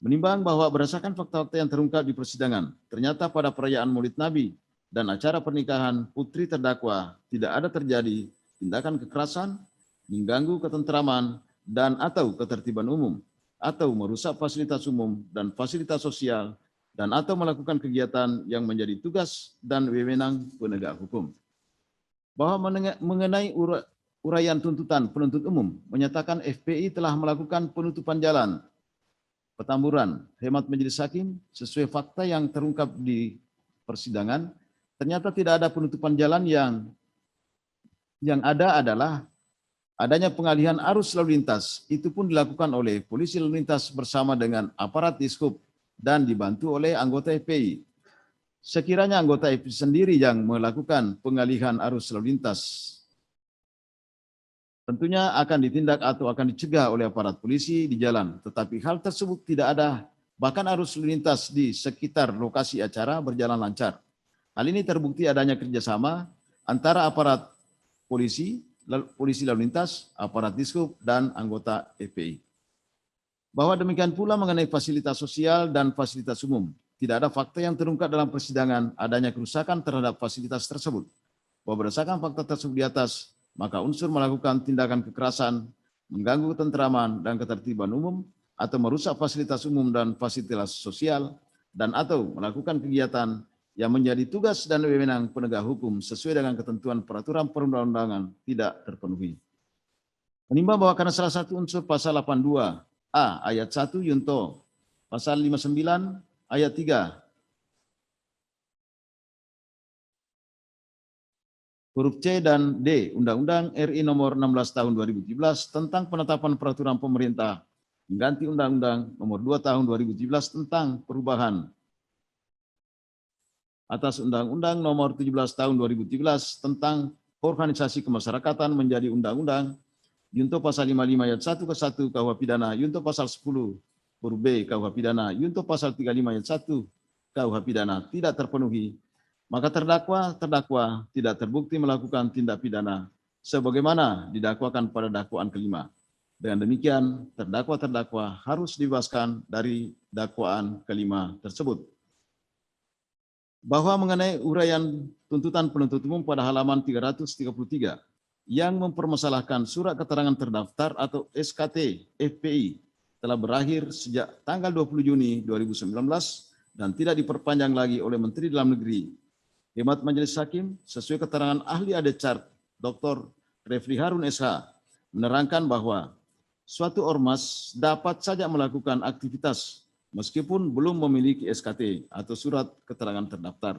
Menimbang bahwa berdasarkan fakta-fakta yang terungkap di persidangan, ternyata pada perayaan Maulid Nabi dan acara pernikahan putri terdakwa tidak ada terjadi tindakan kekerasan, mengganggu ketentraman dan atau ketertiban umum, atau merusak fasilitas umum dan fasilitas sosial, dan atau melakukan kegiatan yang menjadi tugas dan wewenang penegak hukum. bahwa mengenai uraian tuntutan penuntut umum menyatakan FPI telah melakukan penutupan jalan Petamburan. Hemat Majelis Hakim, sesuai fakta yang terungkap di persidangan, ternyata tidak ada penutupan jalan. Yang ada adalah adanya pengalihan arus lalu lintas. Itu pun dilakukan oleh polisi lalu lintas bersama dengan aparat Dishub dan dibantu oleh anggota FPI. Sekiranya anggota FPI sendiri yang melakukan pengalihan arus lalu lintas, tentunya akan ditindak atau akan dicegah oleh aparat polisi di jalan. Tetapi hal tersebut tidak ada, bahkan arus lalu lintas di sekitar lokasi acara berjalan lancar. Hal ini terbukti adanya kerjasama antara aparat polisi lalu lintas, aparat Dishub, dan anggota FPI. Bahwa demikian pula mengenai fasilitas sosial dan fasilitas umum. Tidak ada fakta yang terungkap dalam persidangan adanya kerusakan terhadap fasilitas tersebut. Bahwa berdasarkan fakta tersebut di atas, maka unsur melakukan tindakan kekerasan, mengganggu ketentraman dan ketertiban umum, atau merusak fasilitas umum dan fasilitas sosial, dan atau melakukan kegiatan yang menjadi tugas dan wewenang penegak hukum sesuai dengan ketentuan peraturan perundang-undangan tidak terpenuhi. Menimbang bahwa karena salah satu unsur pasal 82A ayat 1 Yunto, pasal 59 ayat 3 huruf C dan D Undang-Undang RI nomor 16 tahun 2017 tentang penetapan peraturan pemerintah mengganti Undang-Undang nomor 2 tahun 2017 tentang perubahan atas Undang-Undang nomor 17 tahun 2017 tentang organisasi kemasyarakatan menjadi Undang-Undang Yunto pasal 55 ayat 1 ke 1 KUH pidana, Yunto pasal 10 huruf B KUH pidana, Yunto pasal 35 ayat 1 KUH pidana tidak terpenuhi, maka terdakwa tidak terbukti melakukan tindak pidana sebagaimana didakwakan pada dakwaan kelima. Dengan demikian, terdakwa harus dibebaskan dari dakwaan kelima tersebut. Bahwa mengenai uraian tuntutan penuntut umum pada halaman 333 yang mempermasalahkan surat keterangan terdaftar atau SKT FPI telah berakhir sejak tanggal 20 Juni 2019 dan tidak diperpanjang lagi oleh Menteri Dalam Negeri. Hemat Majelis Hakim, sesuai keterangan ahli ADCAR Dr. Refli Harun SH, menerangkan bahwa suatu ormas dapat saja melakukan aktivitas meskipun belum memiliki SKT atau surat keterangan terdaftar.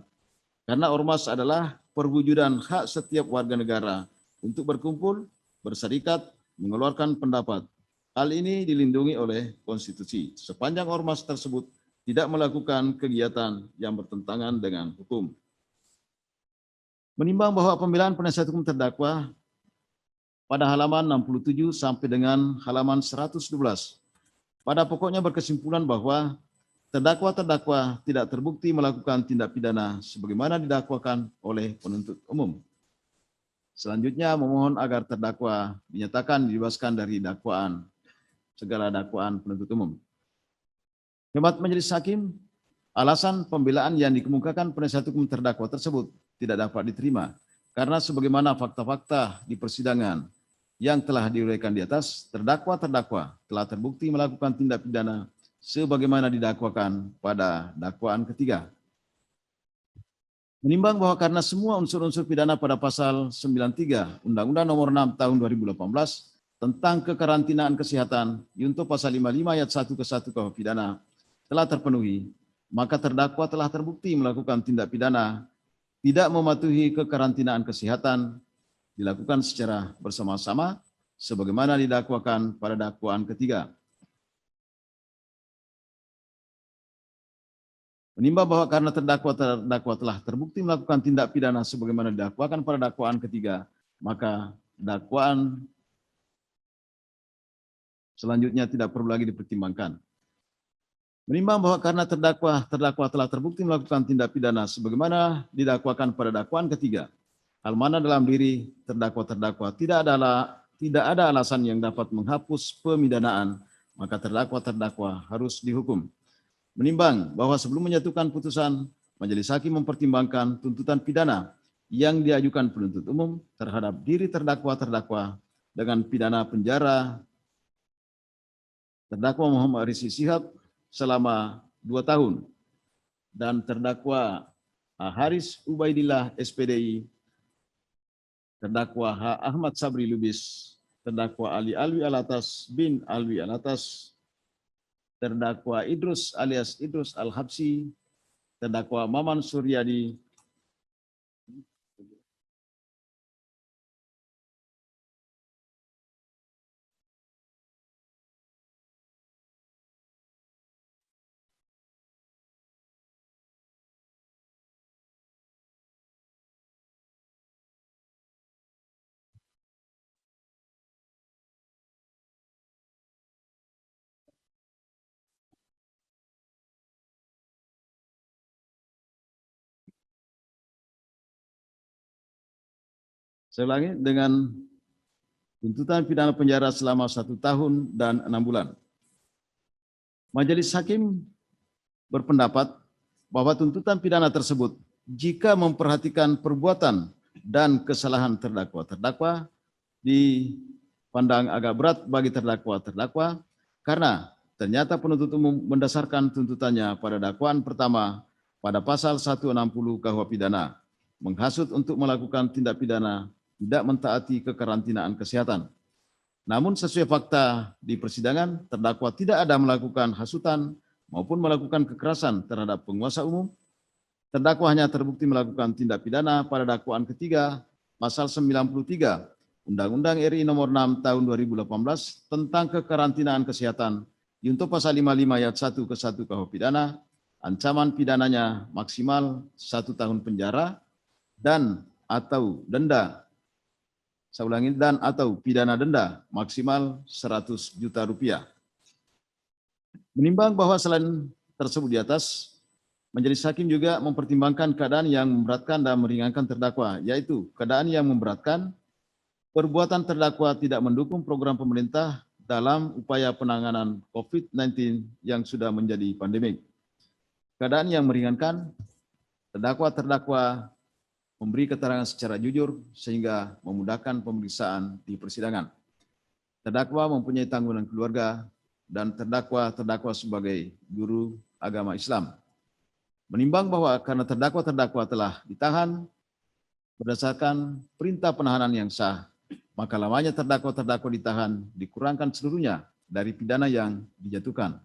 Karena ormas adalah perwujudan hak setiap warga negara untuk berkumpul, berserikat, mengeluarkan pendapat. Hal ini dilindungi oleh konstitusi sepanjang ormas tersebut tidak melakukan kegiatan yang bertentangan dengan hukum. Menimbang bahwa pembelaan penasihat hukum terdakwa pada halaman 67 sampai dengan halaman 112 pada pokoknya berkesimpulan bahwa terdakwa tidak terbukti melakukan tindak pidana sebagaimana didakwakan oleh penuntut umum. Selanjutnya memohon agar terdakwa dinyatakan dibebaskan dari segala dakwaan penuntut umum. Hemat Majelis Hakim, alasan pembelaan yang dikemukakan penasihat hukum terdakwa tersebut tidak dapat diterima karena sebagaimana fakta-fakta di persidangan yang telah diuraikan di atas, terdakwa telah terbukti melakukan tindak pidana sebagaimana didakwakan pada dakwaan ketiga. Menimbang bahwa karena semua unsur-unsur pidana pada pasal 93 Undang-Undang nomor 6 tahun 2018 tentang kekarantinaan kesehatan Yunto pasal 55 ayat 1 ke 1 KUH pidana telah terpenuhi, maka terdakwa telah terbukti melakukan tindak pidana tidak mematuhi kekarantinaan kesehatan dilakukan secara bersama-sama sebagaimana didakwakan pada dakwaan ketiga. Menimbang bahwa karena terdakwa telah terbukti melakukan tindak pidana sebagaimana didakwakan pada dakwaan ketiga, maka dakwaan selanjutnya tidak perlu lagi dipertimbangkan. Menimbang bahwa karena terdakwa telah terbukti melakukan tindak pidana sebagaimana didakwakan pada dakwaan ketiga, hal mana dalam diri terdakwa tidak ada alasan yang dapat menghapus pemidanaan, maka terdakwa harus dihukum. Menimbang bahwa sebelum menyatukan putusan, Majelis Hakim mempertimbangkan tuntutan pidana yang diajukan penuntut umum terhadap diri terdakwa dengan pidana penjara terdakwa Muhammad Rizik Syihab selama 2 tahun dan terdakwa Haris Ubaidillah SPDI terdakwa H. Ahmad Sabri Lubis, terdakwa Ali Alwi Alatas bin Alwi Alatas, terdakwa Idrus alias Idrus Al-Habsi, terdakwa Maman Suryadi, saya ulangi, dengan tuntutan pidana penjara selama 1 tahun dan 6 bulan. Majelis Hakim berpendapat bahwa tuntutan pidana tersebut jika memperhatikan perbuatan dan kesalahan terdakwa dipandang agak berat bagi terdakwa karena ternyata penuntut umum mendasarkan tuntutannya pada dakwaan pertama pada pasal 160 KUH pidana, menghasut untuk melakukan tindak pidana tidak mentaati kekarantinaan kesehatan. Namun sesuai fakta di persidangan, terdakwa tidak ada melakukan hasutan maupun melakukan kekerasan terhadap penguasa umum. Terdakwa hanya terbukti melakukan tindak pidana pada dakwaan ketiga pasal 93 Undang-Undang RI Nomor 6 Tahun 2018 tentang kekarantinaan kesehatan junto pasal 55 ayat 1 ke 1 KUH pidana, ancaman pidananya maksimal 1 tahun penjara dan atau denda. Saya ulangi, dan atau pidana denda maksimal 100 juta rupiah. Menimbang bahwa selain tersebut di atas, Majelis Hakim juga mempertimbangkan keadaan yang memberatkan dan meringankan terdakwa, yaitu keadaan yang memberatkan perbuatan terdakwa tidak mendukung program pemerintah dalam upaya penanganan COVID-19 yang sudah menjadi pandemik. Keadaan yang meringankan, terdakwa memberi keterangan secara jujur sehingga memudahkan pemeriksaan di persidangan. Terdakwa mempunyai tanggungan keluarga dan terdakwa sebagai guru agama Islam. Menimbang bahwa karena terdakwa telah ditahan berdasarkan perintah penahanan yang sah, maka lamanya terdakwa ditahan dikurangkan seluruhnya dari pidana yang dijatuhkan.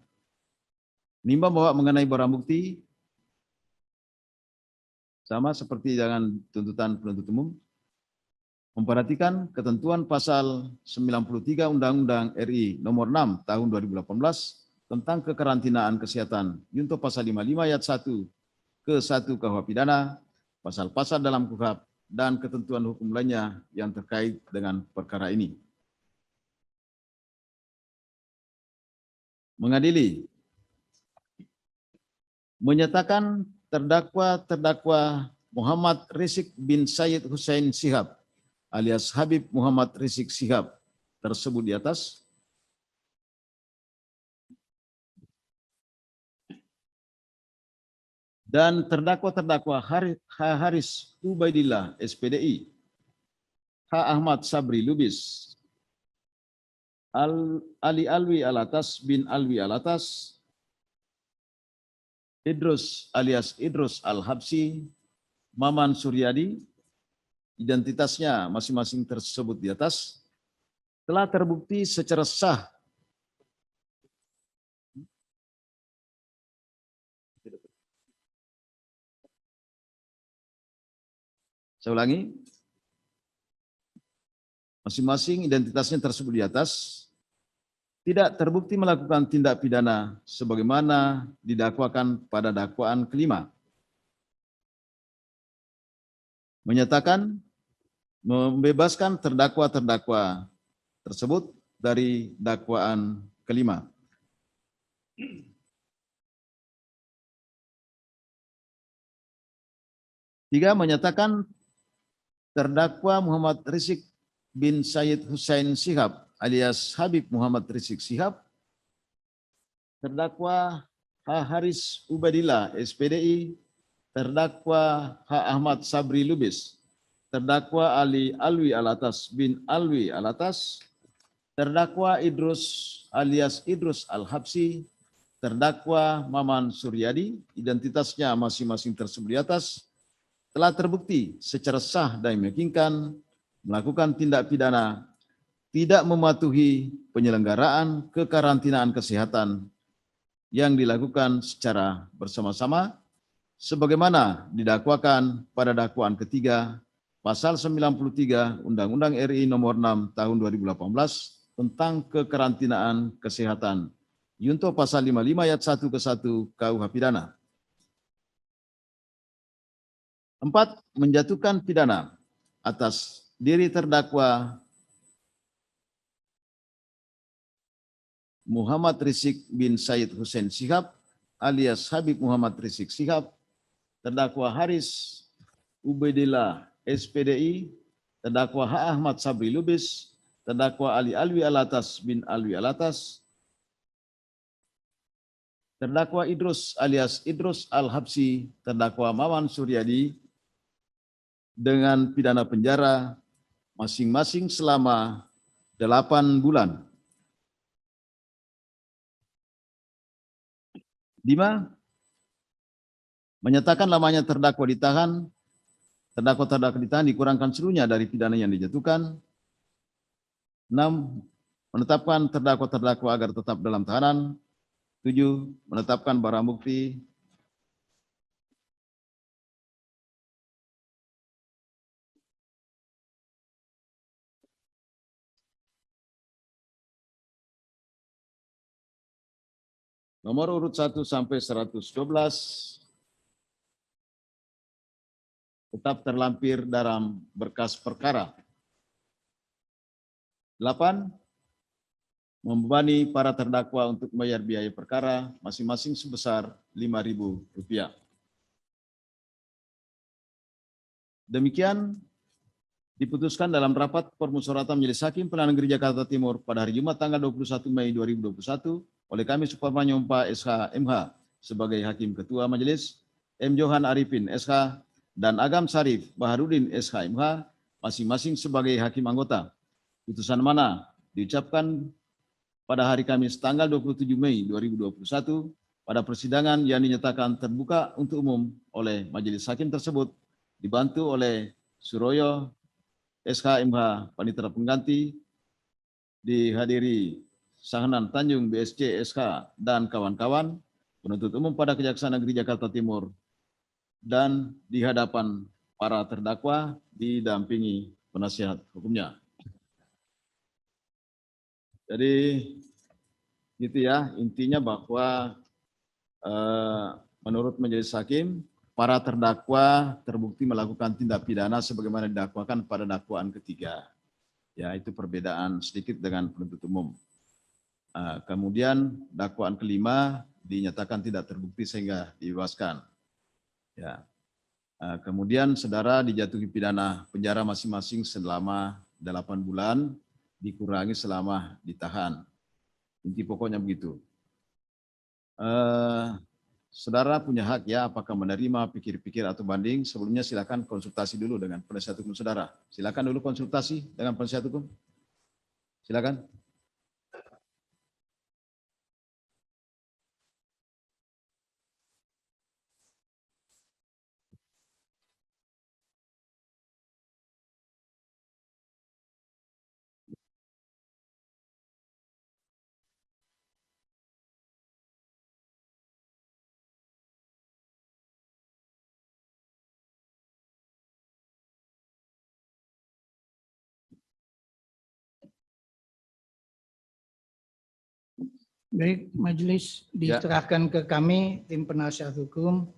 Menimbang bahwa mengenai barang bukti, sama seperti dengan tuntutan penuntut umum, memperhatikan ketentuan pasal 93 Undang-Undang RI Nomor 6 Tahun 2018 tentang kekarantinaan kesehatan junto pasal 55 ayat 1 ke 1 KUH pidana, pasal-pasal dalam KUHP dan ketentuan hukum lainnya yang terkait dengan perkara ini. Mengadili, menyatakan terdakwa Muhammad Rizik bin Sayyid Hussein Shihab alias Habib Muhammad Rizik Shihab tersebut di atas dan terdakwa H. Haris Ubaidillah SPDI, H. Ahmad Sabri Lubis, Ali Alwi Alatas bin Alwi Alatas, Idrus alias Idrus Al-Habsi, Maman Suryadi, identitasnya masing-masing tersebut di atas, telah terbukti secara sah saya ulangi, masing-masing identitasnya tersebut di atas tidak terbukti melakukan tindak pidana sebagaimana didakwakan pada dakwaan kelima. Menyatakan membebaskan terdakwa tersebut dari dakwaan kelima. Tiga, menyatakan terdakwa Muhammad Rizik bin Sayyid Hussein Shihab alias Habib Muhammad Rizik Shihab, terdakwa H. Haris Ubaidillah SPDI, terdakwa H. Ahmad Sabri Lubis, terdakwa Ali Alwi Alatas bin Alwi Alatas, terdakwa Idrus alias Idrus Al-Habsi, terdakwa Maman Suryadi, identitasnya masing-masing tersebut di atas, telah terbukti secara sah dan meyakinkan melakukan tindak pidana tidak mematuhi penyelenggaraan kekarantinaan kesehatan yang dilakukan secara bersama-sama sebagaimana didakwakan pada dakwaan ketiga pasal 93 Undang-Undang RI nomor 6 tahun 2018 tentang kekarantinaan kesehatan. Junto pasal 55 ayat 1 ke 1 KUH pidana. 4. Menjatuhkan pidana atas diri terdakwa Muhammad Rizik bin Said Hussein Shihab alias Habib Muhammad Rizik Shihab, terdakwa Haris Ubaidillah SPDI, terdakwa H. Ahmad Sabri Lubis, terdakwa Ali Alwi Alatas bin Alwi Alatas, terdakwa Idrus alias Idrus Al-Habsi, terdakwa Maman Suryadi dengan pidana penjara masing-masing selama 8 bulan. 5. Menyatakan lamanya terdakwa ditahan, terdakwa ditahan dikurangkan seluruhnya dari pidana yang dijatuhkan. 6. Menetapkan terdakwa agar tetap dalam tahanan. 7. Menetapkan barang bukti. Nomor urut 1 sampai 112 tetap terlampir dalam berkas perkara. 8. Membebani para terdakwa untuk membayar biaya perkara masing-masing sebesar Rp5.000. Demikian diputuskan dalam rapat permusyawaratan Majelis Hakim Pengadilan Negeri Jakarta Timur pada hari Jumat tanggal 21 Mei 2021 oleh kami Suparman Nyompa SH MH sebagai Hakim Ketua Majelis, M. Johan Arifin SH, dan Agam Sarif Baharudin SH MH masing-masing sebagai Hakim Anggota. Putusan mana diucapkan pada hari Kamis tanggal 27 Mei 2021 pada persidangan yang dinyatakan terbuka untuk umum oleh Majelis Hakim tersebut dibantu oleh Suroyo SH MH Panitera Pengganti, dihadiri Sahnan Tanjung BSC SH dan kawan-kawan penuntut umum pada Kejaksaan Negeri Jakarta Timur, dan di hadapan para terdakwa didampingi penasihat hukumnya. Jadi gitu ya, intinya bahwa menurut Majelis Hakim para terdakwa terbukti melakukan tindak pidana sebagaimana didakwakan pada dakwaan ketiga. Ya, itu perbedaan sedikit dengan penuntut umum. Kemudian dakwaan kelima dinyatakan tidak terbukti sehingga dibebaskan. Ya. Kemudian saudara dijatuhi pidana penjara masing-masing selama 8 bulan, dikurangi selama ditahan. Inti pokoknya begitu. Saudara punya hak ya, apakah menerima, pikir-pikir atau banding. Sebelumnya silakan konsultasi dulu dengan penasihat hukum saudara. Silakan dulu konsultasi dengan penasihat hukum. Silakan. Baik, majelis diserahkan ke kami, tim penasihat hukum.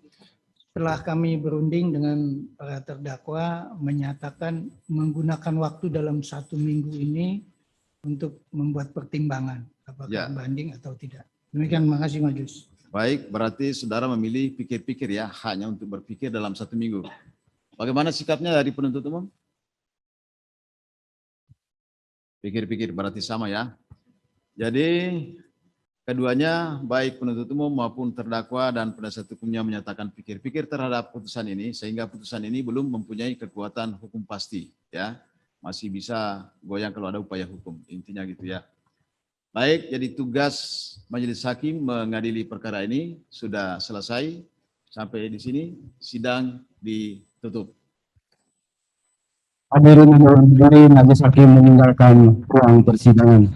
Setelah kami berunding dengan para terdakwa, menyatakan menggunakan waktu dalam 1 minggu ini untuk membuat pertimbangan, apakah banding atau tidak. Demikian, makasih majelis. Baik, berarti saudara memilih pikir-pikir ya, hanya untuk berpikir dalam 1 minggu. Bagaimana sikapnya dari penuntut umum? Pikir-pikir, berarti sama ya. Jadi keduanya, baik penuntut umum maupun terdakwa dan penasihat hukumnya menyatakan pikir-pikir terhadap putusan ini, sehingga putusan ini belum mempunyai kekuatan hukum pasti, ya, masih bisa goyang kalau ada upaya hukum, intinya gitu ya. Baik, jadi tugas Majelis Hakim mengadili perkara ini sudah selesai. Sampai di sini sidang ditutup. Hadirin yang berdiri, majelis hakim meninggalkan ruang persidangan.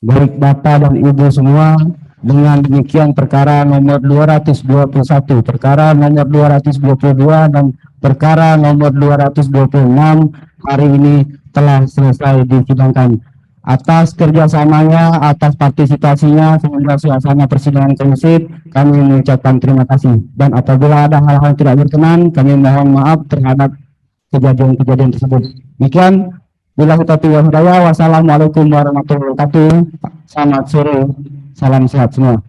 Baik Bapak dan Ibu semua, dengan demikian perkara nomor 221, perkara nomor 222, dan perkara nomor 226 hari ini telah selesai disidangkan. Atas kerjasamanya, atas partisipasinya, sehingga suasana persidangan kondusif, kami mengucapkan terima kasih. Dan apabila ada hal-hal tidak berkenan, kami mohon maaf terhadap kejadian-kejadian tersebut. Demikian. Bila taufiq wal hidayah, wassalamualaikum warahmatullahi wabarakatuh. Selamat sore, salam sehat semua.